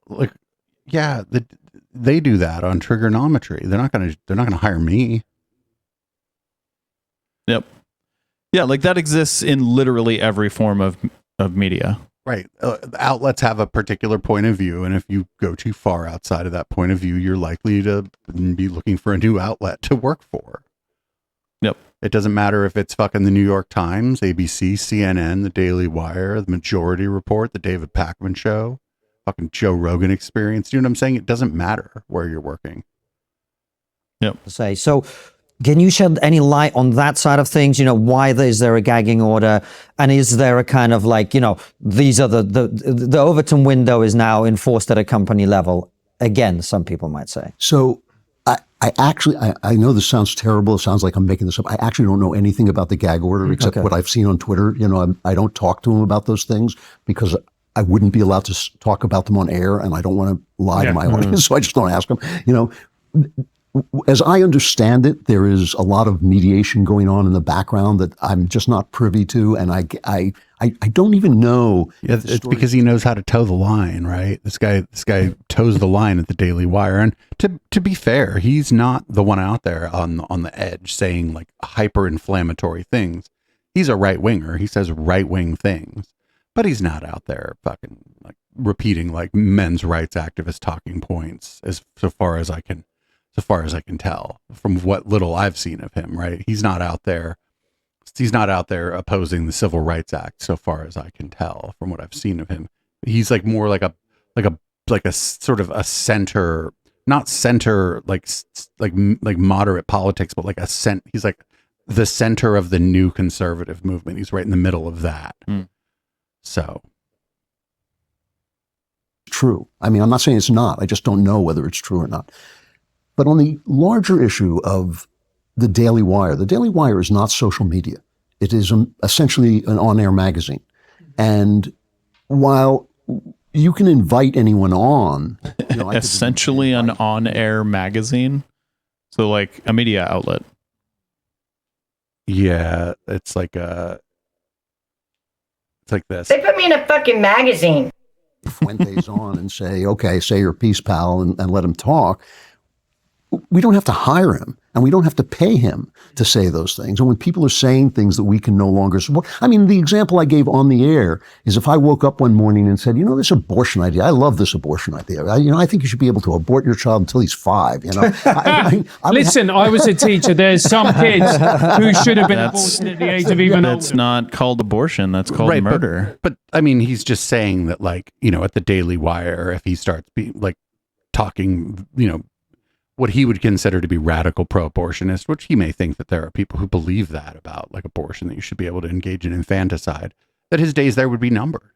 Like, yeah, they do that on Triggernometry. They're not gonna hire me. Yep. Yeah, like that exists in literally every form of media. Right. Outlets have a particular point of view, and if you go too far outside of that point of view, you're likely to be looking for a new outlet to work for. Yep. It doesn't matter if it's fucking the New York Times, ABC, CNN, the Daily Wire, the Majority Report, the David Pakman Show, fucking Joe Rogan Experience. You know what I'm saying? It doesn't matter where you're working. Yep. Say so. Can you shed any light on that side of things? Why is there a gagging order? And is there a kind of like, these are the Overton window is now enforced at a company level? Again, some people might say. So I actually know this sounds terrible. It sounds like I'm making this up. I actually don't know anything about the gag order except what I've seen on Twitter. I don't talk to him about those things because I wouldn't be allowed to talk about them on air, and I don't want to lie to my audience, so I just don't ask them. As I understand it, there is a lot of mediation going on in the background that I'm just not privy to, and I don't even know. Yeah, it's because he knows how to toe the line, right? This guy toes the line at the Daily Wire, and to be fair, he's not the one out there on the edge saying like hyper-inflammatory things. He's a right winger. He says right-wing things, but he's not out there fucking like repeating like men's rights activist talking points so far as I can tell from what little I've seen of him, right? He's not out there opposing the Civil Rights Act so far as I can tell from what I've seen of him. He's like more like a sort of a center, not center like moderate politics, but like he's like the center of the new conservative movement. He's right in the middle of that. So true. I mean, I'm not saying it's not. I just don't know whether it's true or not. But on the larger issue of the Daily Wire is not social media. It is essentially an on-air magazine. And while you can invite anyone on, essentially an on-air magazine, so like a media outlet. Yeah, it's like this. They put me in a fucking magazine. Fuente's on and say, okay, say your piece, pal, and let him talk. We don't have to hire him, and we don't have to pay him to say those things. And when people are saying things that we can no longer support, I mean, the example I gave on the air is if I woke up one morning and said, this abortion idea, I love this abortion idea. I think you should be able to abort your child until he's 5. Listen, I was a teacher. There's some kids who should have been aborted at the age of even older. That's not called abortion. That's called murder. But I mean, he's just saying that, like, at the Daily Wire, if he starts talking, what he would consider to be radical pro-abortionist, which he may think that there are people who believe that about like abortion, that you should be able to engage in infanticide, that his days there would be numbered.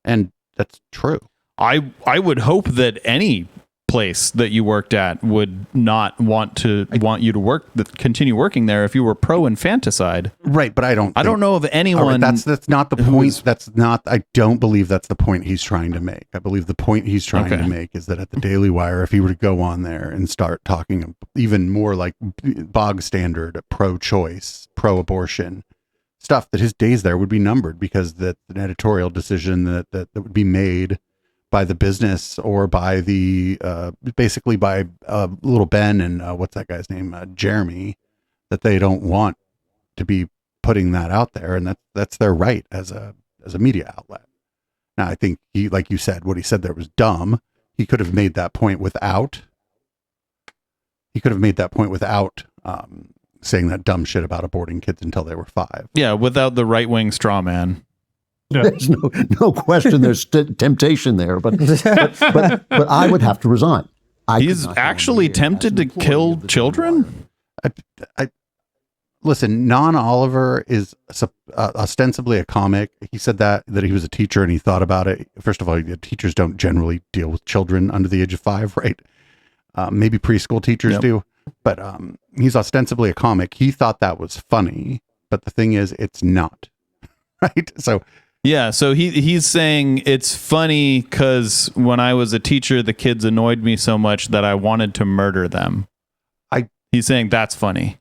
And that's true. I would hope that any place that you worked at would not want you to continue working there if you were pro-infanticide. Right, but I don't know of anyone. Right, that's not the point. I don't believe that's the point he's trying to make. I believe the point he's trying to make is that at the Daily Wire, if he were to go on there and start talking even more like bog standard pro-choice, pro-abortion stuff, that his days there would be numbered, because that an editorial decision that would be made by the business or by the basically by little Ben and what's that guy's name, Jeremy, that they don't want to be putting that out there, and that's their right as a media outlet. Now, I think he, like you said, what he said there was dumb. He could have made that point without. Saying that dumb shit about aborting kids until they were 5. Yeah, without the right-wing straw man. There's no question. There's temptation there, but I would have to resign. He's actually attempted to kill children? I listen, Non Oliver is ostensibly a comic. He said that he was a teacher and he thought about it. First of all, teachers don't generally deal with children under the age of 5, right? Maybe preschool teachers do, but he's ostensibly a comic. He thought that was funny, but the thing is, it's not, right? So yeah, so he's saying it's funny because when I was a teacher, the kids annoyed me so much that I wanted to murder them. He's saying that's funny.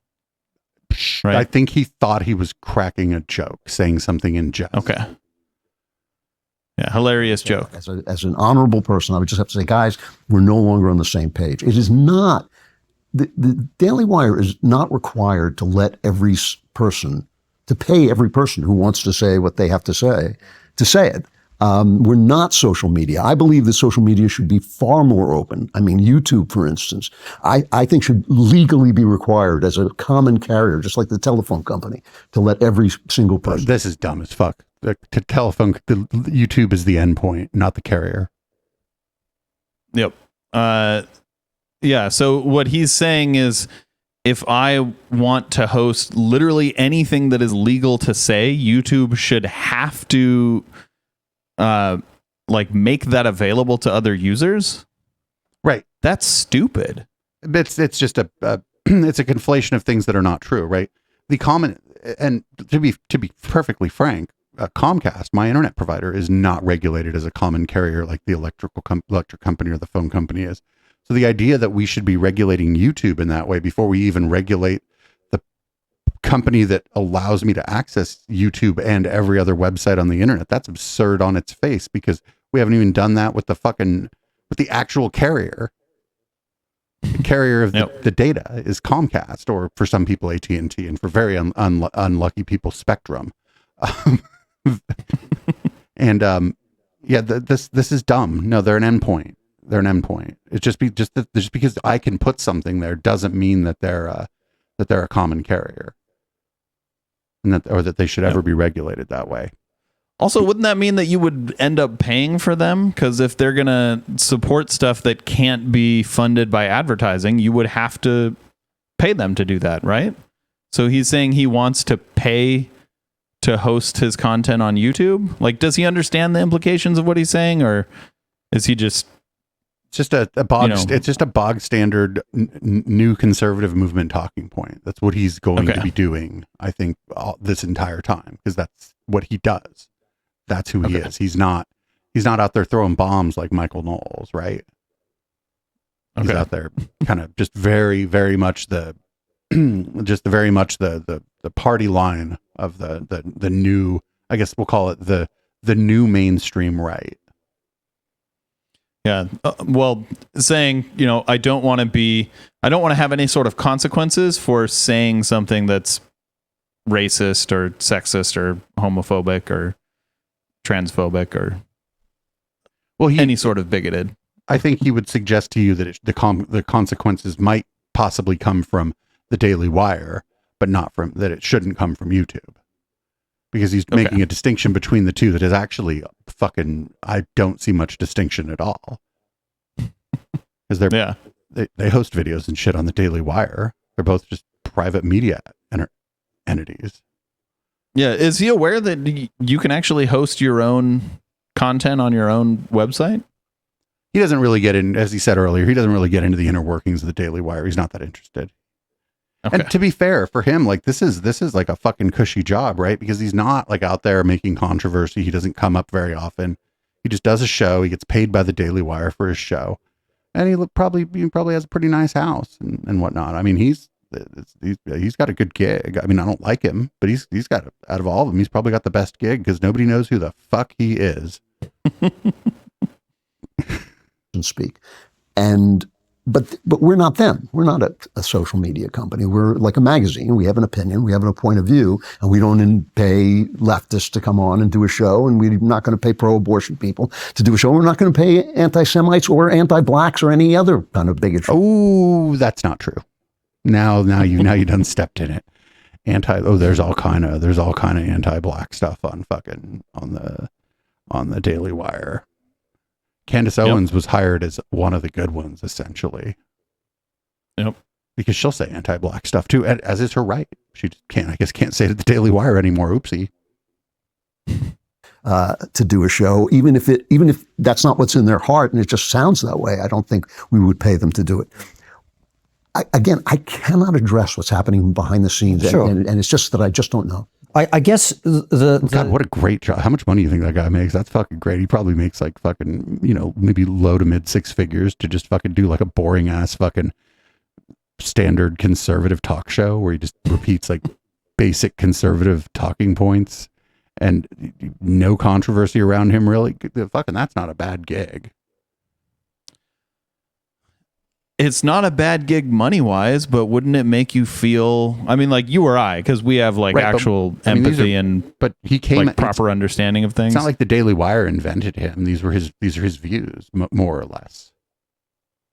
Right? I think he thought he was cracking a joke, saying something in jest. Okay. Yeah, hilarious joke. As an honorable person, I would just have to say, guys, we're no longer on the same page. It is not, the Daily Wire is not required to let every person, to pay every person who wants to say what they have to say it. We're not social media. I believe that social media should be far more open. I mean, YouTube, for instance, I think should legally be required as a common carrier, just like the telephone company, to let every single person. This is dumb as fuck. The YouTube is the endpoint, not the carrier. Yep. Yeah. So what he's saying is, if I want to host literally anything that is legal to say, YouTube should have to make that available to other users. Right. That's stupid. It's just it's a conflation of things that are not true, right? The common, and to be perfectly frank, Comcast, my internet provider, is not regulated as a common carrier like the electric company or the phone company is. So the idea that we should be regulating YouTube in that way before we even regulate the company that allows me to access YouTube and every other website on the internet, that's absurd on its face, because we haven't even done that with the actual carrier. The carrier of the data is Comcast, or for some people AT&T, and for very unlucky people Spectrum. And this is dumb. No, they're an endpoint. They're an endpoint. It's just because I can put something there doesn't mean that they're a common carrier, and that they should ever be regulated that way. Also, wouldn't that mean that you would end up paying for them? Because if they're going to support stuff that can't be funded by advertising, you would have to pay them to do that, right? So he's saying he wants to pay to host his content on YouTube. Like, does he understand the implications of what he's saying, or is he just... It's just it's just a bog standard new conservative movement talking point. That's what he's going to be doing, I think, this entire time, because that's what he does. That's who he is. He's not out there throwing bombs like Michael Knowles, right? He's out there kind of just very, very much the party line of the new, I guess we'll call it the new mainstream right. Yeah. Well, saying, I don't want to have any sort of consequences for saying something that's racist or sexist or homophobic or transphobic or any sort of bigoted. I think he would suggest to you that the consequences might possibly come from the Daily Wire, but not from that. It shouldn't come from YouTube, because he's making a distinction between the two that is actually I don't see much distinction at all. Because they host videos and shit on the Daily Wire. They're both just private media entities. Yeah. Is he aware that you can actually host your own content on your own website? He doesn't really get in, as he said earlier, he doesn't really get into the inner workings of the Daily Wire. He's not that interested. Okay. And to be fair, for him, like this is like a fucking cushy job, right? Because he's not like out there making controversy. He doesn't come up very often. He just does a show. He gets paid by the Daily Wire for his show, and he probably has a pretty nice house and whatnot. I mean, he's got a good gig. I mean, I don't like him, but he's got, out of all of them, he's probably got the best gig, because nobody knows who the fuck he is. And speak, but we're not them. We're not a social media company. We're like a magazine. We have an opinion. We have a point of view, and we don't pay leftists to come on and do a show. And we're not going to pay pro-abortion people to do a show. We're not going to pay anti-Semites or anti-blacks or any other kind of bigotry. Oh, that's not true. Now you done stepped in it. There's all kind of anti-black stuff on the Daily Wire. Candace Owens was hired as one of the good ones, essentially. Yep. Because she'll say anti-black stuff too, as is her right. She just can't say to the Daily Wire anymore. Oopsie. To do a show, even if that's not what's in their heart and it just sounds that way, I don't think we would pay them to do it. I cannot address what's happening behind the scenes, Sure. and it's just that I just don't know. I guess God, what a great job. How much money do you think that guy makes? That's fucking great. He probably makes like fucking, maybe low to mid six figures to just fucking do like a boring ass fucking standard conservative talk show where he just repeats like basic conservative talking points and no controversy around him, really. Fucking, that's not a bad gig. It's not a bad gig money wise, but wouldn't it make you feel, I mean, like you or I, because we have like Right, actual but, I mean, empathy but he came like proper understanding of things. It's not like the Daily Wire invented him. These are his views, more or less.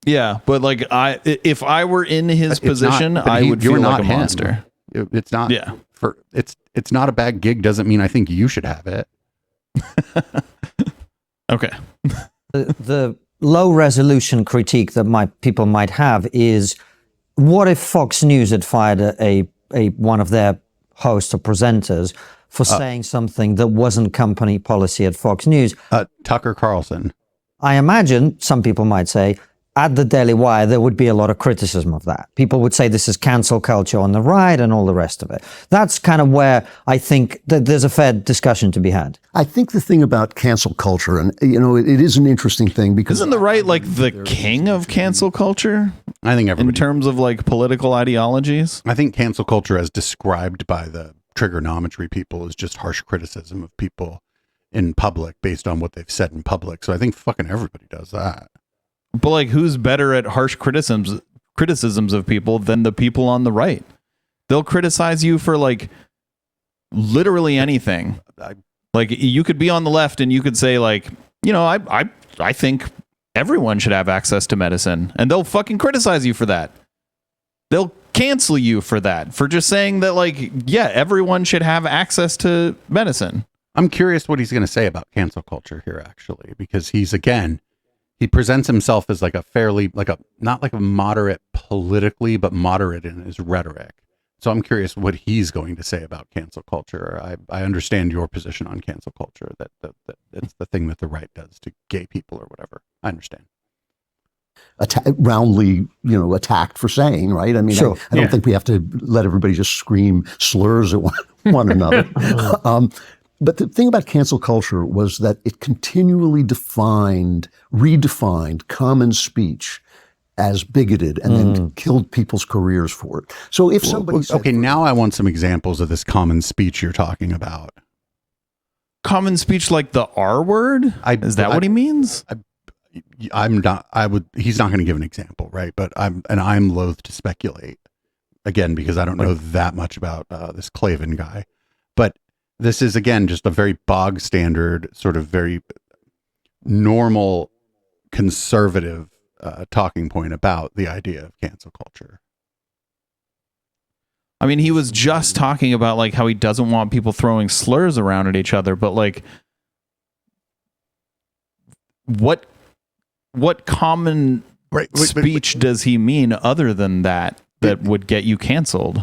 Yeah, but like if I were in his position, I would you're feel like not a him. monster. It's not. Yeah. It's not a bad gig. Doesn't mean I think you should have it. Okay. the low resolution critique that people might have is, what if Fox News had fired a one of their hosts or presenters for saying something that wasn't company policy at Fox News? Tucker Carlson. I imagine some people might say, at the Daily Wire, there would be a lot of criticism of that. People would say this is cancel culture on the right and all the rest of it. That's kind of where I think that there's a fair discussion to be had. I think the thing about cancel culture, and it is an interesting thing because Isn't the right like the king of cancel culture? I think everybody, in terms of like political ideologies. I think cancel culture, as described by the Triggernometry people, is just harsh criticism of people in public based on what they've said in public. So I think fucking everybody does that. But like, who's better at harsh criticisms of people than the people on the right? They'll criticize you for like literally anything. Like you could be on the left and you could say like, I think everyone should have access to medicine, and they'll fucking criticize you for that. They'll cancel you for that, for just saying that like, yeah, everyone should have access to medicine. I'm curious what he's going to say about cancel culture here, actually, because he presents himself as like a fairly, not like a moderate politically, but moderate in his rhetoric. So I'm curious what he's going to say about cancel culture. I understand your position on cancel culture, that it's the thing that the right does to gay people or whatever. I understand. Roundly, attacked for saying, right? I mean, Sure. I don't think we have to let everybody just scream slurs at one another. But the thing about cancel culture was that it continually redefined common speech as bigoted and then killed people's careers for it. So if somebody said, okay, now I want some examples of this common speech you're talking about. Common speech like the R word? Is that what he means? I'm not. He's not going to give an example, right? But I'm loath to speculate again because I don't know that much about this Clavin guy. But this is again just a very bog standard, sort of very normal conservative talking point about the idea of cancel culture. I mean, he was just talking about like how he doesn't want people throwing slurs around at each other, but like what common speech does he mean other than that would get you canceled?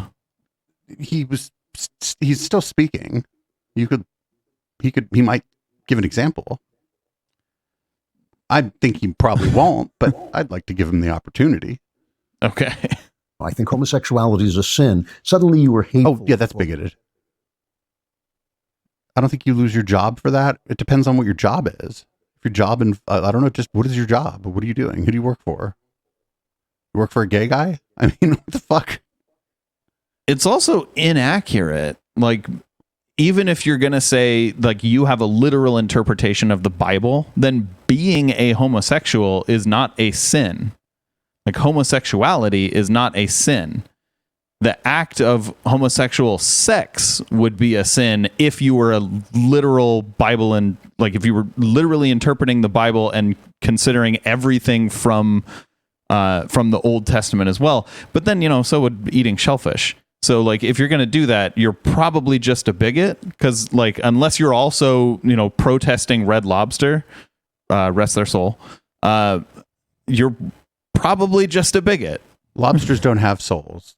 He's still speaking. He might give an example. I think he probably won't, but I'd like to give him the opportunity. Okay. I think homosexuality is a sin. Suddenly you were hateful. Oh, yeah, that's bigoted. I don't think you lose your job for that. It depends on what your job is. If your job, I don't know, just what is your job? What are you doing? Who do you work for? You work for a gay guy? I mean, what the fuck? It's also inaccurate. Like, even if you're going to say, like, you have a literal interpretation of the Bible, then being a homosexual is not a sin. Like, homosexuality is not a sin. The act of homosexual sex would be a sin if you were a literal Bible and like if you were literally interpreting the Bible and considering everything from the Old Testament as well. But then, so would eating shellfish. So like if you're going to do that, you're probably just a bigot because like unless you're also, protesting Red Lobster, rest their soul, you're probably just a bigot. Lobsters don't have souls.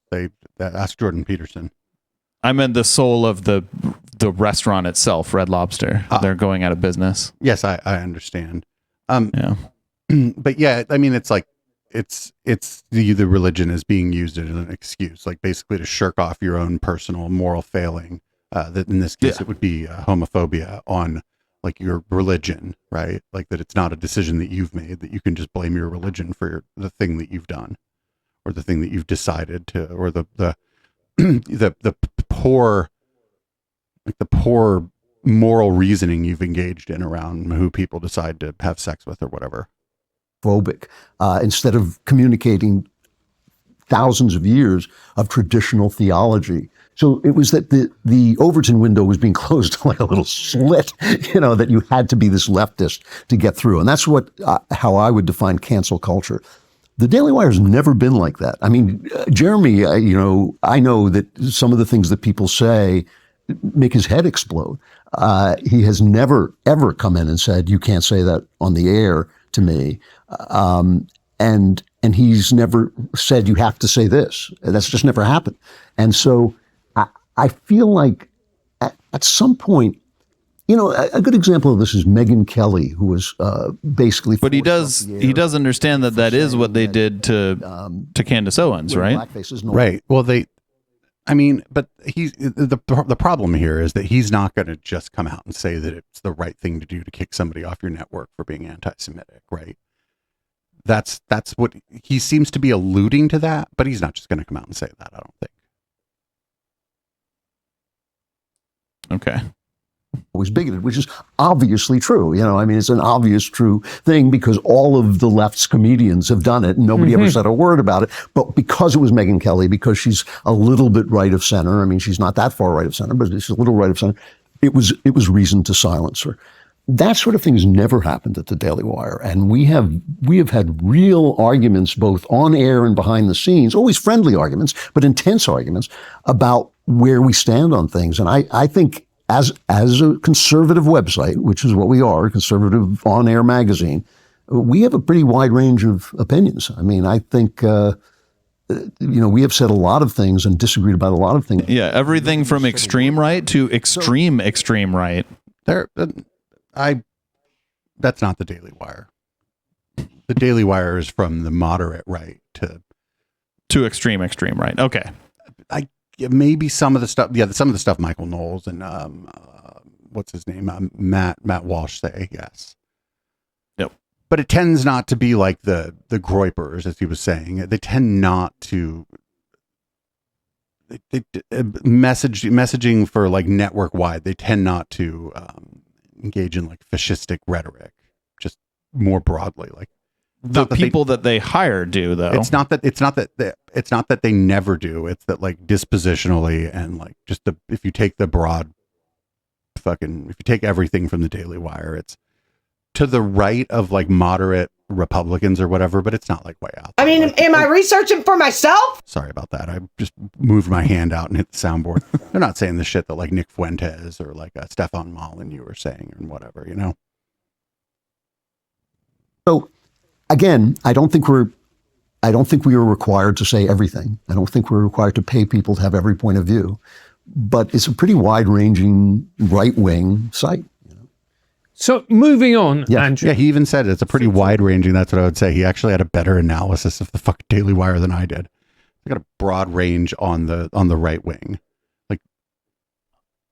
Ask Jordan Peterson. I meant the soul of the restaurant itself, Red Lobster. They're going out of business. Yes, I understand. Yeah. But yeah, I mean, it's like it's the religion is being used as an excuse, like basically to shirk off your own personal moral failing. That in this case, it would be homophobia on like your religion, right? Like that it's not a decision that you've made, that you can just blame your religion for the thing that you've done, or the thing that you've decided to, or the poor, like the poor moral reasoning you've engaged in around who people decide to have sex with or whatever. Phobic, instead of communicating thousands of years of traditional theology. So it was that the Overton window was being closed like a little slit, that you had to be this leftist to get through. And that's what how I would define cancel culture. The Daily Wire has never been like that. I mean, Jeremy, I know that some of the things that people say make his head explode. He has never, ever come in and said, you can't say that on the air to me. And he's never said, you have to say this. That's just never happened. And so I feel like at some point, a good example of this is Megyn Kelly, who was basically. But he does understand that is what they did to Candace Owens, right? Right. Well, but the problem here is that he's not going to just come out and say that it's the right thing to do to kick somebody off your network for being anti-Semitic, right? That's what he seems to be alluding to that, but he's not just going to come out and say that, I don't think. Okay. Was bigoted, which is obviously true. It's an obvious true thing because all of the left's comedians have done it and nobody ever said a word about it. But because it was Megyn Kelly, because she's a little bit right of center, I mean, she's not that far right of center, but she's a little right of center, it was reason to silence her. That sort of thing has never happened at the Daily Wire. And we have had real arguments, both on air and behind the scenes, always friendly arguments, but intense arguments about where we stand on things. And I think as a conservative website, which is what we are, a conservative on-air magazine, we have a pretty wide range of opinions. I mean, I think, we have said a lot of things and disagreed about a lot of things. Yeah, everything from extreme right to extreme right. That's not the Daily Wire. The Daily Wire is from the moderate right to extreme right. Okay. Maybe some of the stuff, some of the stuff Michael Knowles and what's his name, Matt Walsh say, yes. Yep. But it tends not to be like the Groypers, as he was saying. They tend not to messaging for like network wide. They tend not to engage in like fascistic rhetoric, just more broadly, like. The people that they hire do, though. It's not that they never do. It's that like dispositionally and like just if you take the broad if you take everything from the Daily Wire, it's to the right of like moderate Republicans or whatever, but it's not like way out there. I mean, am I researching for myself? Sorry about that. I just moved my hand out and hit the soundboard. They're not saying the shit that like Nick Fuentes or like Stefan Molyneux were saying and whatever, So. Again, I don't think we are required to say everything. I don't think we're required to pay people to have every point of view. But it's a pretty wide-ranging right-wing site. So moving on, Andrew. Yeah, he even said it's a pretty wide-ranging. That's what I would say. He actually had a better analysis of the fucking Daily Wire than I did. I got a broad range on the right wing.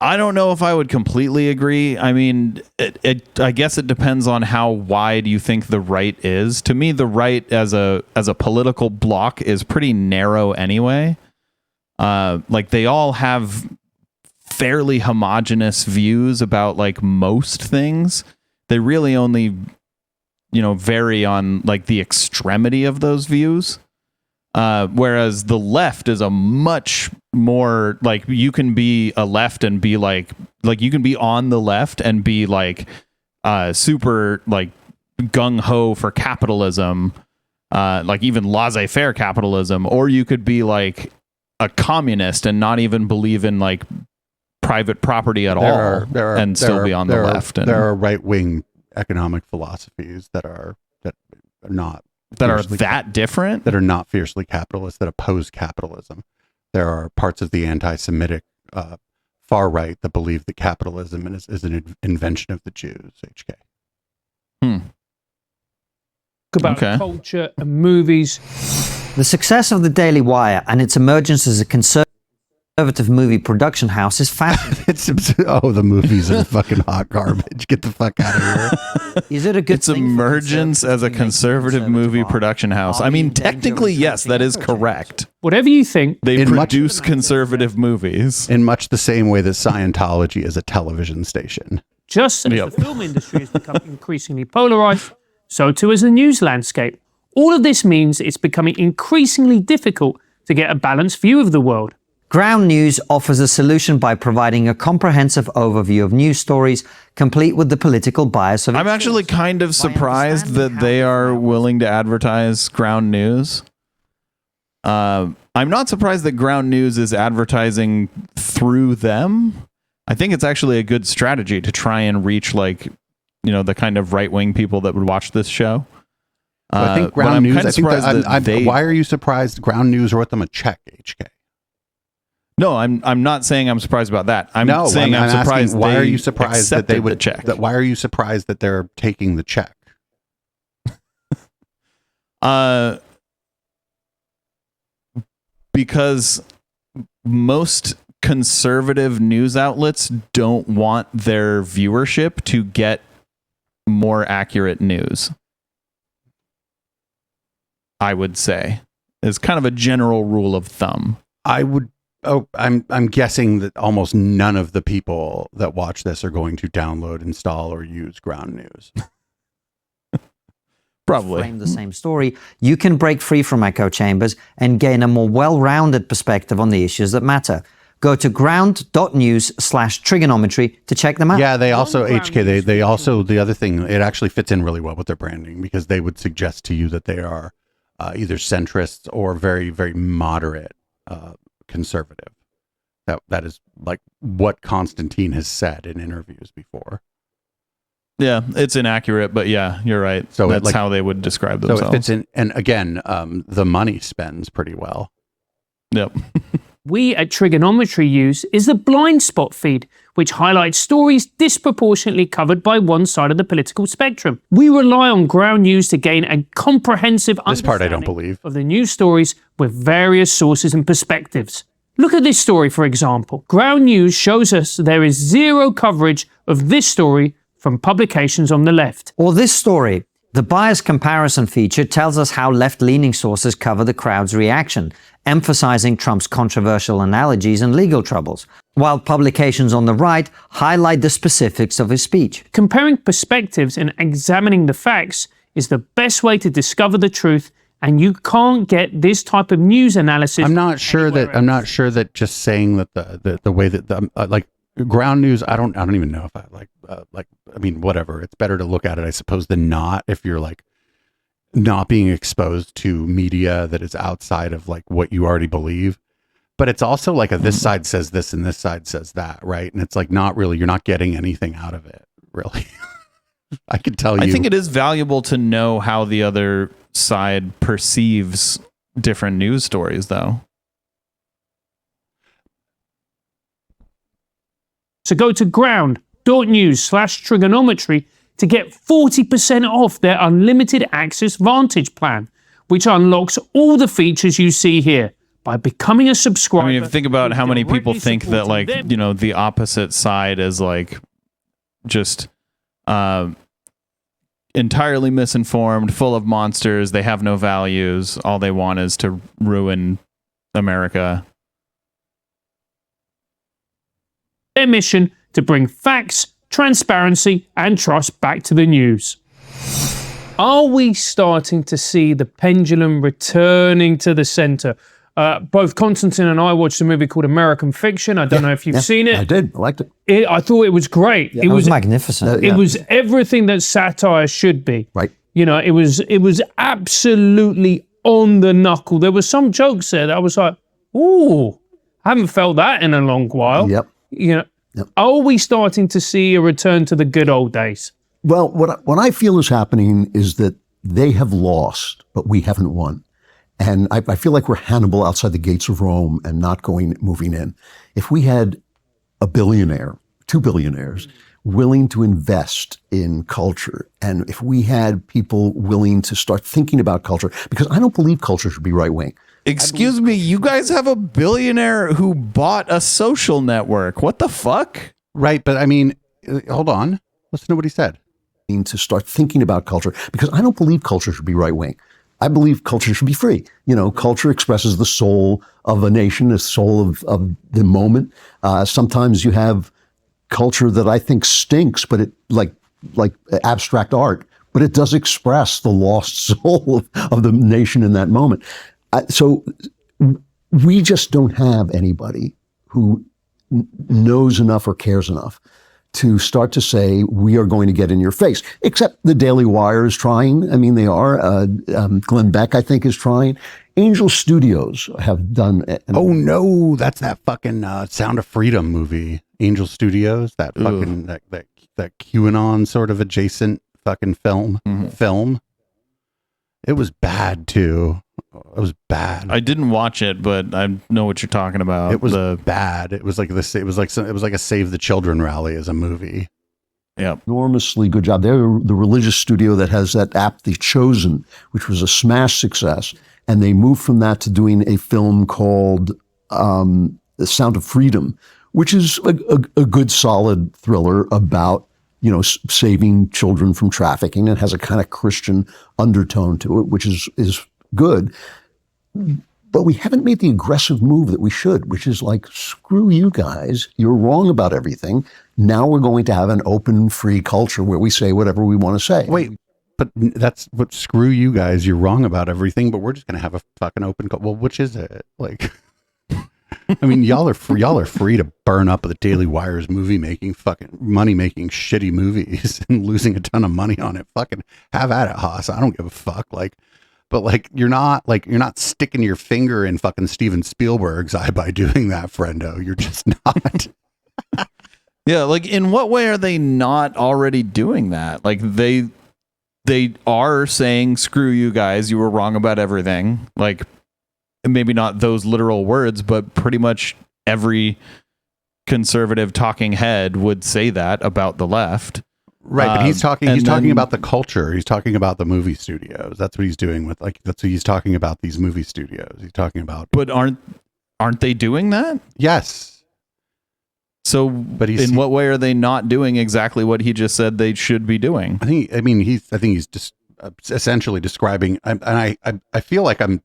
I don't know if I would completely agree. I mean, I guess it depends on how wide you think the right is. To me, the right as a political bloc is pretty narrow anyway. Like they all have fairly homogenous views about like most things. They really only, vary on like the extremity of those views. Whereas the left is a much more like you can be a left and be like you can be on the left and be like super like gung ho for capitalism, like even laissez-faire capitalism, or you could be like a communist and not even believe in like private property at all and still be on the left. There are right wing economic philosophies that are not different, that are not fiercely capitalist, that oppose capitalism. There are parts of the anti-Semitic far right that believe that capitalism is an invention of the Jews. HK. About culture and movies. The success of the Daily Wire and its emergence as a conservative movie production house is fascinating. The movies are fucking hot garbage. Get the fuck out of here. Is it a good its emergence as a conservative movie production house? I mean, technically, yes, that is correct. Whatever you think. They produce conservative movies. In much the same way that Scientology is a television station. Just as the film industry has become increasingly polarized, so too is the news landscape. All of this means it's becoming increasingly difficult to get a balanced view of the world. Ground News offers a solution by providing a comprehensive overview of news stories, complete with the political bias of. I'm actually kind of surprised that they are willing to advertise Ground News. I'm not surprised that Ground News is advertising through them. I think it's actually a good strategy to try and reach, like, the kind of right-wing people that would watch this show. I think Ground News. Why are you surprised? Ground News wrote them a check, HK. No, I'm not saying I'm surprised about that. I'm surprised. Asking, why are you surprised that they would check? Why are you surprised that they're taking the check? Because most conservative news outlets don't want their viewership to get more accurate news. I would say is kind of a general rule of thumb. I'm guessing that almost none of the people that watch this are going to download, install, or use Ground News. Probably. Frame the same story, you can break free from echo chambers and gain a more well-rounded perspective on the issues that matter. Go to ground.news/trigonometry to check them out. Yeah, they also, HK, they also, the other thing, it actually fits in really well with their branding because they would suggest to you that they are either centrists or very, very moderate conservative. That is like what Constantine has said in interviews before. Yeah, it's inaccurate, but yeah, you're right. So that's how they would describe themselves. So it fits in, and again, the money spends pretty well. Yep. We at Triggernometry use is the blind spot feed, which highlights stories disproportionately covered by one side of the political spectrum. We rely on Ground News to gain a comprehensive understanding of the news stories with various sources and perspectives. Look at this story, for example. Ground News shows us there is zero coverage of this story from publications on the left. Or this story. The bias comparison feature tells us how left-leaning sources cover the crowd's reaction, emphasizing Trump's controversial analogies and legal troubles, while publications on the right highlight the specifics of his speech. Comparing perspectives and examining the facts is the best way to discover the truth, and you can't get this type of news analysis. I'm not sure that just saying that the way that like Ground News, I don't even know if I I mean, whatever. It's better to look at it, I suppose, than not if you're like not being exposed to media that is outside of like what you already believe. But it's also like this side says this and this side says that, right? And it's like not really, you're not getting anything out of it, really. I can tell you. I think it is valuable to know how the other side perceives different news stories, though. So go to ground.news/trigonometry to get 40% off their unlimited access Vantage plan, which unlocks all the features you see here by becoming a subscriber. I mean, if you think about how many people think that, like, the opposite side is like just entirely misinformed, full of monsters, they have no values, all they want is to ruin America. Their mission to bring facts, transparency, and trust back to the news. Are we starting to see the pendulum returning to the center? Both Constantine and I watched a movie called American Fiction. I don't know if you've seen it. I did. I liked it. I thought it was great. It was magnificent. It was everything that satire should be. Right. It was absolutely on the knuckle. There were some jokes there that I was like, ooh, I haven't felt that in a long while. Yep. Are we starting to see a return to the good old days? Well, what I feel is happening is that they have lost, but we haven't won. And I feel like we're Hannibal outside the gates of Rome and not moving in. If we had a billionaire, 2 billionaires, willing to invest in culture, and if we had people willing to start thinking about culture, because I don't believe culture should be right wing. Excuse me, you guys have a billionaire who bought a social network. What the fuck? Right, but I mean, hold on. Listen to what he said. To start thinking about culture, because I don't believe culture should be right wing. I believe culture should be free. Culture expresses the soul of a nation, the soul of the moment. Sometimes you have culture that I think stinks, but it like abstract art, but it does express the lost soul of the nation in that moment. So we just don't have anybody who knows enough or cares enough to start to say, we are going to get in your face. Except the Daily Wire is trying. I mean, they are. Glenn Beck, I think, is trying. Angel Studios have done. Oh, no, that's that fucking Sound of Freedom movie. Angel Studios, that fucking, that QAnon sort of adjacent fucking film. It was bad, too. It was bad. I didn't watch it, but I know what you're talking about. It was bad. It was like this. It was like a Save the Children rally as a movie. Yeah, enormously good job. They're the religious studio that has that app, The Chosen, which was a smash success, and they moved from that to doing a film called The Sound of Freedom, which is a good, solid thriller about saving children from trafficking. It has a kind of Christian undertone to it, which is good. But we haven't made the aggressive move that we should, which is like, screw you guys, you're wrong about everything. Now we're going to have an open, free culture where we say whatever we want to say. Wait, but that's what, screw you guys, you're wrong about everything, but we're just going to have a fucking open well, which is it? Like, I mean, y'all are free to burn up the Daily Wire's fucking money-making shitty movies and losing a ton of money on it. Fucking have at it, Haas. I don't give a fuck. But you're not sticking your finger in fucking Steven Spielberg's eye by doing that, friendo. You're just not. Yeah, in what way are they not already doing that? They are saying, screw you guys, you were wrong about everything. Maybe not those literal words, but pretty much every conservative talking head would say that about the left. Right, but he's talking about the culture. He's talking about the movie studios. That's what he's doing with that's what he's talking about, these movie studios. He's talking about. But aren't they doing that? Yes. So, but in what way are they not doing exactly what he just said they should be doing? I think he's just essentially describing, and I feel like I'm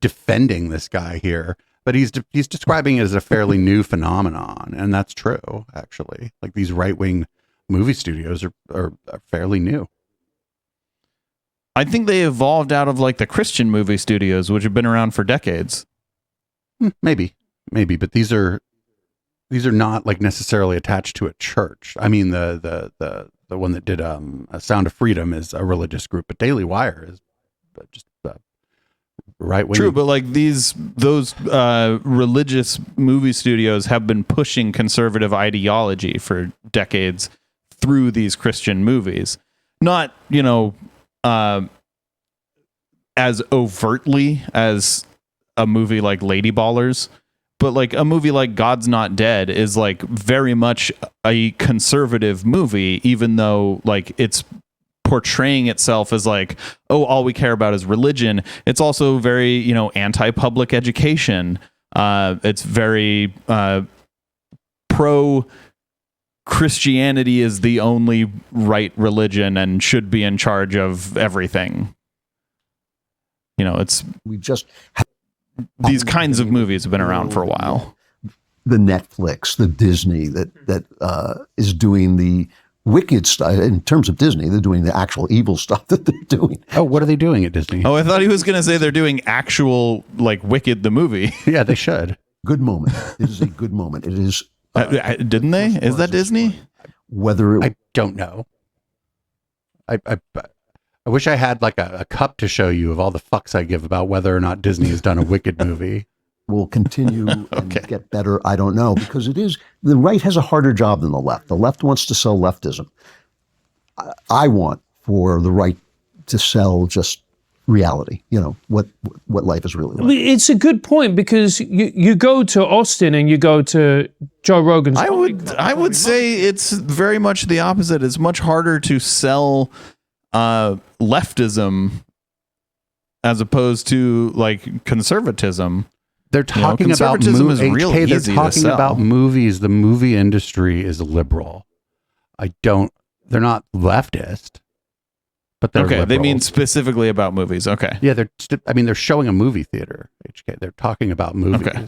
defending this guy here, but he's describing it as a fairly new phenomenon, and that's true, actually. These right-wing movie studios are fairly new. I think they evolved out of the Christian movie studios, which have been around for decades. Maybe, but these are not necessarily attached to a church. I mean, the one that did A Sound of Freedom is a religious group, but Daily Wire is just right wing. True, but those religious movie studios have been pushing conservative ideology for decades through these Christian movies. Not, as overtly as a movie like Lady Ballers, but a movie like God's Not Dead is very much a conservative movie, even though it's portraying itself as all we care about is religion. It's also very, anti-public education. It's very pro Christianity is the only right religion and should be in charge of everything. These kinds of movies have been around for a while. The Netflix, the Disney that is doing the wicked stuff. In terms of Disney, they're doing the actual evil stuff that they're doing. Oh, what are they doing at Disney? Oh, I thought he was going to say they're doing actual Wicked the movie. Yeah, they should. Good moment. It is a good moment. It is. Didn't they? Is that Disney? I don't know. I wish I had a cup to show you of all the fucks I give about whether or not Disney has done a Wicked movie. Will continue and get better. I don't know, because the right has a harder job than the left. The left wants to sell leftism. I want for the right to sell just reality, what life is really like. It's a good point, because you go to Austin and you go to Joe Rogan's. I would say it's very much the opposite. It's much harder to sell leftism as opposed to like conservatism. They're talking about conservatism is real easy they're talking to sell. about movies. The movie industry is liberal. They're not leftist, but they're okay. They liberal. mean specifically about movies. Okay. Yeah, they're showing a movie theater. HK. They're talking about movies. Okay.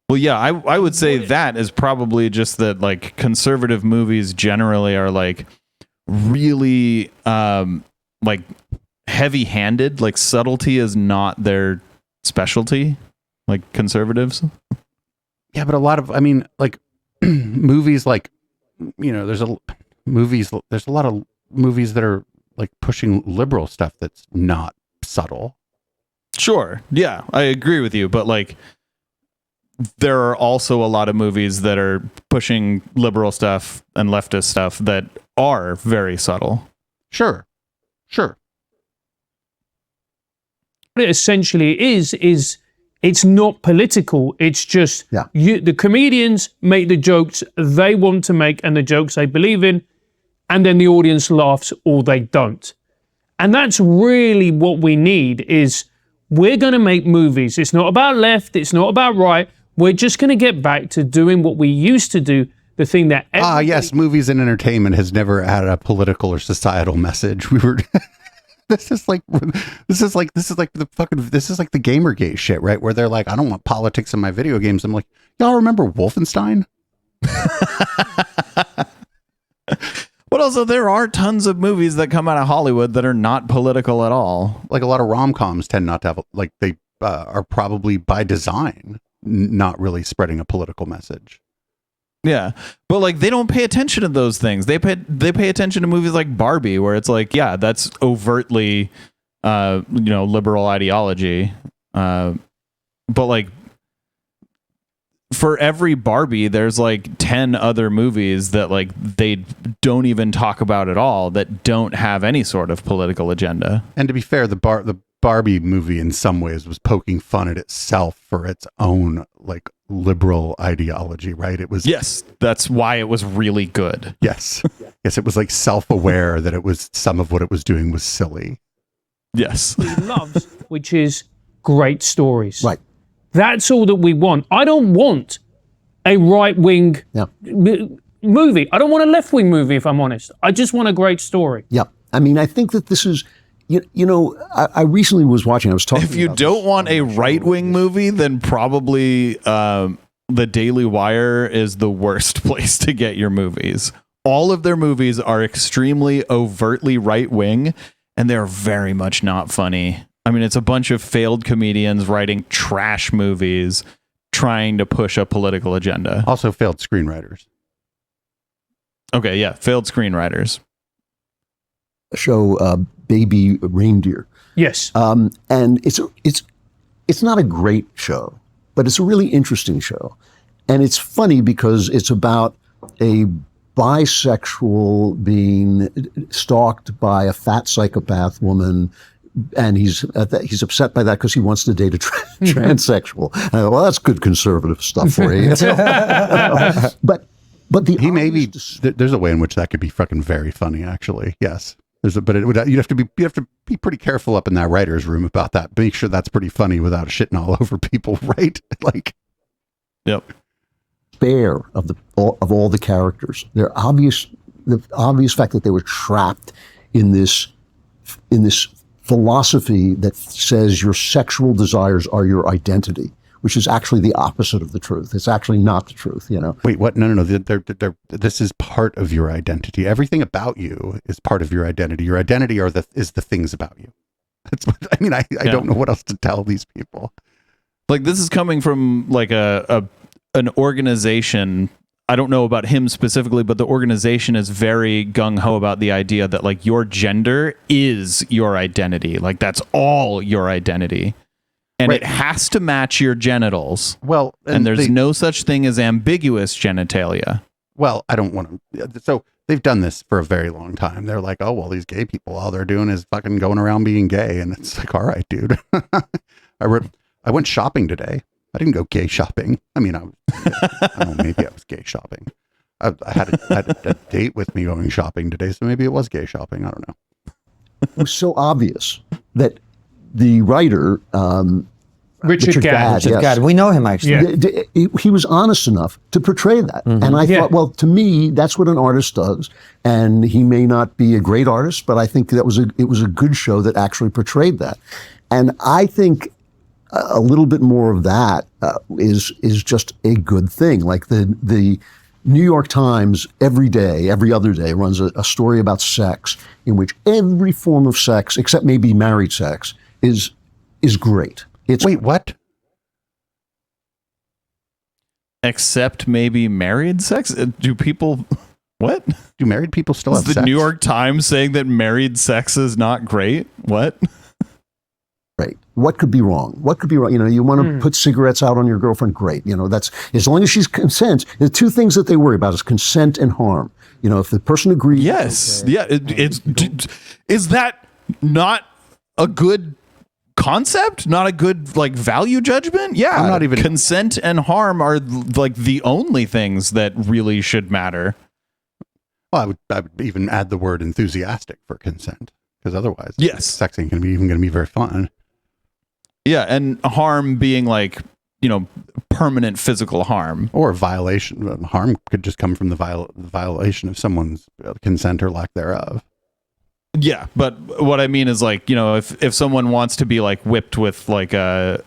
Well, yeah, I would say that is probably just that, like, conservative movies generally are like really like heavy-handed. Like, subtlety is not their specialty, like conservatives. Yeah, but a lot of, like movies, like, there's a lot of movies that are like pushing liberal stuff that's not subtle. Sure. Yeah, I agree with you, but like there are also a lot of movies that are pushing liberal stuff and leftist stuff that are very subtle. Sure. What it essentially is it's not political. It's just the comedians make the jokes they want to make and the jokes they believe in, and then the audience laughs or they don't. And that's really what we need. Is we're going to make movies. It's not about left. It's not about right. We're just going to get back to doing what we used to do. The thing that yes, movies and entertainment has never had a political or societal message. We were this is like the Gamergate shit, right? Where they're like, I don't want politics in my video games. I'm like, y'all remember Wolfenstein? But also, there are tons of movies that come out of Hollywood that are not political at all. Like a lot of rom-coms tend not to have, like, they are probably by design not really spreading a political message. Yeah, but like they don't pay attention to those things. They pay attention to movies like Barbie, where it's like, yeah, that's overtly, liberal ideology. But like, for every Barbie, there's like 10 other movies that like they don't even talk about at all, that don't have any sort of political agenda. And to be fair, the Barbie movie in some ways was poking fun at itself for its own like liberal ideology, right? It was, yes, that's why it was really good. Yes. Yes, it was like self-aware that it was, some of what it was doing was silly. Yes. he loves, which is great stories. Right. That's all that we want. I don't want a right-wing movie. I don't want a left-wing movie, if I'm honest. I just want a great story. Yeah. I mean, I think that this is, I recently was watching, I was talking If you don't want a right-wing movie, then probably The Daily Wire is the worst place to get your movies. All of their movies are extremely overtly right-wing, and they're very much not funny. I mean, it's a bunch of failed comedians writing trash movies trying to push a political agenda. Also failed screenwriters. Okay, yeah, failed screenwriters. Show Baby Reindeer. Yes. And it's not a great show, but it's a really interesting show. And it's funny because it's about a bisexual being stalked by a fat psychopath woman, and he's upset by that because he wants to date a transsexual. And I go, well, that's good conservative stuff for you. But there's a way in which that could be fucking very funny, actually. Yes. You'd have to be pretty careful up in that writer's room about that. Make sure that's pretty funny without shitting all over people, right? Like, yep. Despair of all the characters. The obvious fact that they were trapped in this philosophy that says your sexual desires are your identity, which is actually the opposite of the truth. It's actually not the truth, Wait, what? No. This is part of your identity. Everything about you is part of your identity. Your identity is the things about you. That's what I mean. I don't know what else to tell these people. Like, this is coming from like an organization. I don't know about him specifically, but the organization is very gung-ho about the idea that like your gender is your identity. Like, that's all your identity. And right. It has to match your genitals. Well, and there's no such thing as ambiguous genitalia. Well, I don't want to. So They've done this for a very long time. They're like, oh, well, these gay people, all they're doing is fucking going around being gay. And it's like, all right, dude. I went shopping today. I didn't go gay shopping. I mean, I don't know, maybe I was gay shopping. I had a date with me going shopping today, so maybe it was gay shopping. I don't know. It was so obvious that the writer, Richard Gadd. yes, God, we know him actually. he was honest enough to portray that. And I thought, well, to me, that's what an artist does. And he may not be a great artist, but I think it was a good show that actually portrayed that. And I think a little bit more of that is just a good thing. Like the New York Times every other day runs a story about sex in which every form of sex, except maybe married sex, is great. Wait, what? Except maybe married sex? Do people... What? Do married people still have sex? The New York Times saying that married sex is not great? What? Right. What could be wrong? What could be wrong? You know, you want to put cigarettes out on your girlfriend? Great. You know, that's as long as she's consent. The two things that they worry about is consent and harm. You know, if the person agrees. Yes. Okay, Yeah. Is that not a good concept? Not a good like value judgment? Yeah. I'm not even consent and harm are like the only things that really should matter. Well, I would even add the word enthusiastic for consent, because otherwise, yes, sex ain't going to be very fun. Yeah, and harm being like, you know, permanent physical harm or violation. Harm could just come from the violation of someone's consent or lack thereof. Yeah, but what I mean is like, you know, if someone wants to be like whipped with like a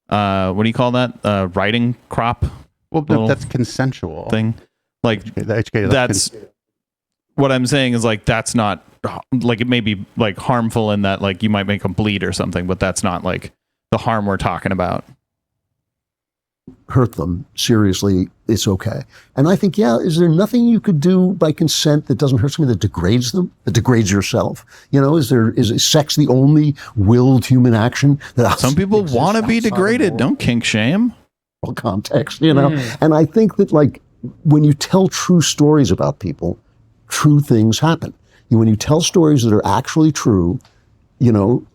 what do you call that? Riding crop? Well, that's consensual thing. Like that's what I'm saying is like, that's not like, it may be like harmful in that like you might make them bleed or something, but that's not like the harm we're talking about. Hurt them seriously, it's okay. And I think, yeah, is there nothing you could do by consent that doesn't hurt somebody, that degrades them, that degrades yourself? You know, is sex the only willed human action that some people want to be degraded? Don't kink shame. Well, context, you know. And I think that like when you tell true stories about people, true things happen. When you tell stories that are actually true, you know,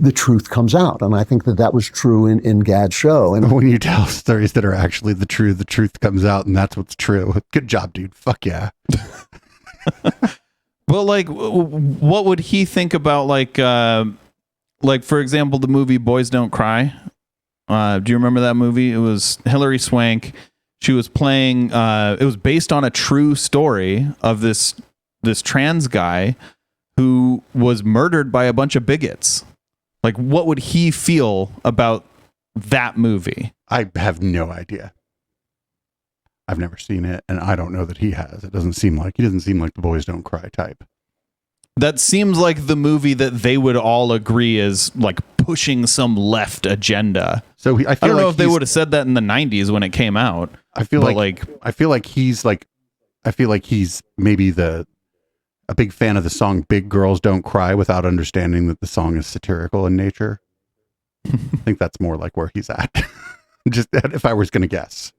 the truth comes out. And I think that was true in Gadd's show. And when you tell stories that are actually the truth comes out, and that's what's true. Good job, dude. Fuck yeah. Well, like, what would he think about like, for example, the movie Boys Don't Cry? Do you remember that movie? It was Hilary Swank. She was playing, it was based on a true story of this trans guy who was murdered by a bunch of bigots. Like, what would he feel about that movie? I have no idea. I've never seen it, and I don't know that he has. He doesn't seem like the Boys Don't Cry type. That seems like the movie that they would all agree is like pushing some left agenda. So I don't know if they would have said that in the 90s when it came out. I feel like he's maybe a big fan of the song Big Girls Don't Cry without understanding that the song is satirical in nature. I think that's more like where he's at. Just if I was going to guess.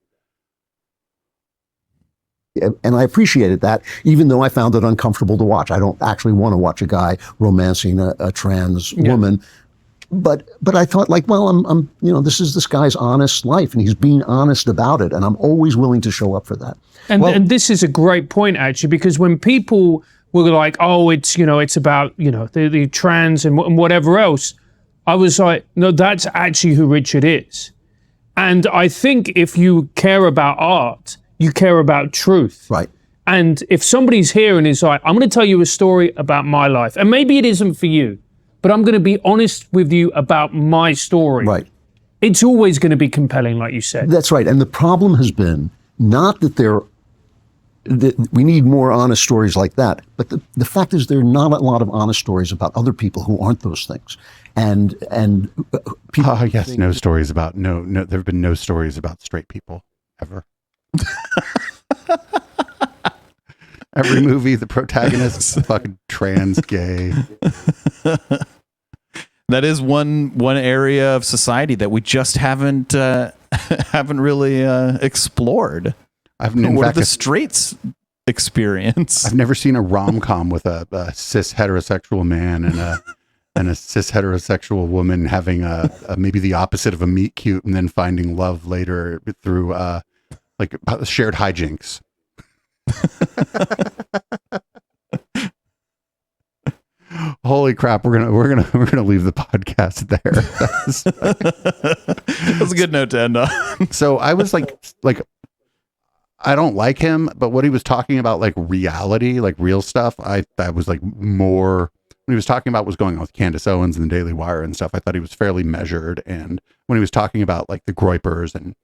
And I appreciated that, even though I found it uncomfortable to watch. I don't actually want to watch a guy romancing a trans woman. But I thought, like, well, I'm you know, this is this guy's honest life, and he's being honest about it, and I'm always willing to show up for that. And this is a great point, actually, because when people were like, oh, it's, you know, it's about, you know, the trans and whatever else, I was like, no, that's actually who Richard is. And I think if you care about art, you care about truth. Right. And if somebody's here and is like, I'm going to tell you a story about my life, and maybe it isn't for you, but I'm going to be honest with you about my story. Right. It's always going to be compelling, like you said. That's right. And the problem has been not that we need more honest stories like that, but the fact is there are not a lot of honest stories about other people who aren't those things. And people. Oh, yes, no stories about no. There have been no stories about straight people ever. Every movie, the protagonist is fucking trans, gay. That is one area of society that we just haven't really explored. What are the straights experience. I've never seen a rom-com with a cis heterosexual man and a cis heterosexual woman having a maybe the opposite of a meet cute and then finding love later through like shared hijinks. Holy crap, we're gonna leave the podcast there. That's a good note to end on. So I was like I don't like him, but what he was talking about, like reality, like real stuff, I was like more, when he was talking about what was going on with Candace Owens and the Daily Wire and stuff, I thought he was fairly measured. And when he was talking about like the Groypers and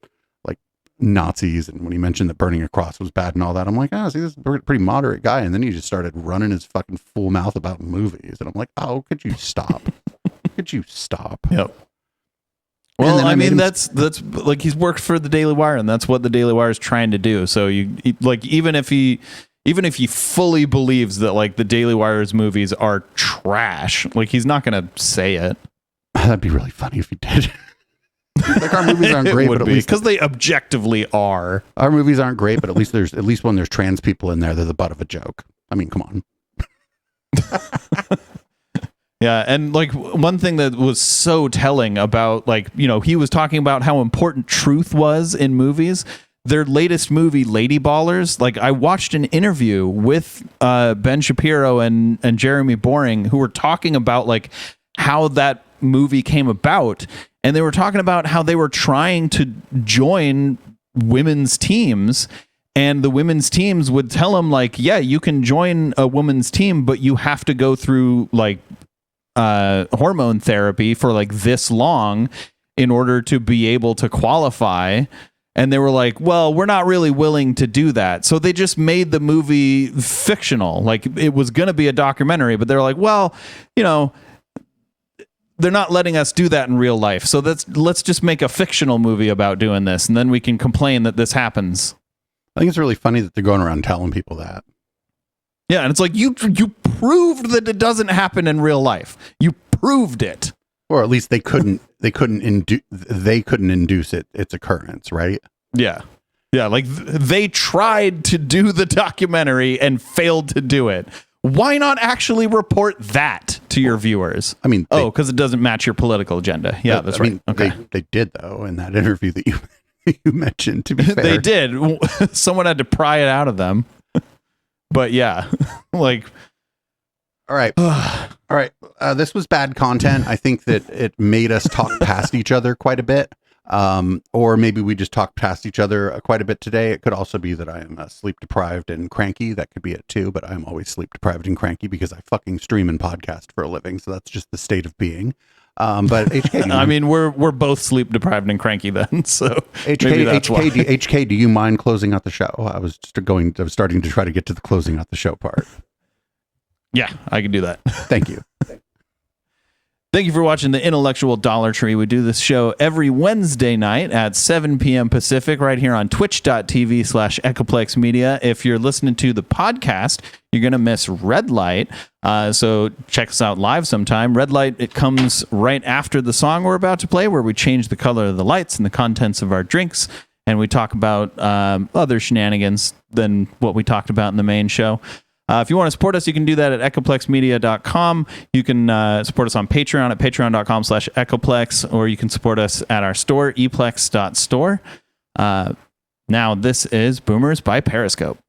like Nazis, and when he mentioned that burning a cross was bad and all that, I'm like, oh, see, this is a pretty moderate guy. And then he just started running his fucking full mouth about movies. And I'm like, oh, could you stop? Could you stop? Yep. Well, I mean, that's like, he's worked for the Daily Wire, and that's what the Daily Wire is trying to do. So like, even if he fully believes that like the Daily Wire's movies are trash, like he's not going to say it. That'd be really funny if he did. Like, our movies aren't great, but at least because they objectively are. Our movies aren't great, but at least when there's trans people in there, they're the butt of a joke. I mean, come on. Yeah, and like one thing that was so telling about, like, you know, he was talking about how important truth was in movies. Their latest movie, Lady Ballers, like I watched an interview with Ben Shapiro and Jeremy Boring, who were talking about like how that movie came about, and they were talking about how they were trying to join women's teams. And the women's teams would tell them like, yeah, you can join a women's team, but you have to go through like hormone therapy for like this long in order to be able to qualify. And they were like, well, we're not really willing to do that. So they just made the movie fictional. Like it was going to be a documentary, but they're like, well, you know, they're not letting us do that in real life. So let's just make a fictional movie about doing this. And then we can complain that this happens. I think it's really funny that they're going around telling people that. Yeah, and it's like you proved that it doesn't happen in real life. You proved it, or at least they couldn't induce its occurrence, right? Yeah, like they tried to do the documentary and failed to do it. Why not actually report that to your viewers? I mean, because it doesn't match your political agenda. Yeah, that's right. Okay, they did though in that interview that you mentioned. To be fair, they did. Someone had to pry it out of them. But yeah, like, all right. This was bad content. I think that it made us talk past each other quite a bit. Or maybe we just talked past each other quite a bit today. It could also be that I am sleep deprived and cranky. That could be it too, but I'm always sleep deprived and cranky because I fucking stream and podcast for a living. So that's just the state of being. But HK, I mean, we're both sleep deprived and cranky then. So HK, do you mind closing out the show? I was starting to try to get to the closing out the show part. Yeah, I can do that. Thank you. Thank you for watching the Intellectual Dollar Tree. We do this show every Wednesday night at 7 p.m. Pacific right here on twitch.tv/Echoplex Media. If you're listening to the podcast, you're going to miss Red Light. So check us out live sometime. Red Light, it comes right after the song we're about to play, where we change the color of the lights and the contents of our drinks. And we talk about other shenanigans than what we talked about in the main show. If you want to support us, you can do that at echoplexmedia.com. You can support us on Patreon at patreon.com/echoplex, or you can support us at our store, eplex.store. Now, this is Boomers by Periscope.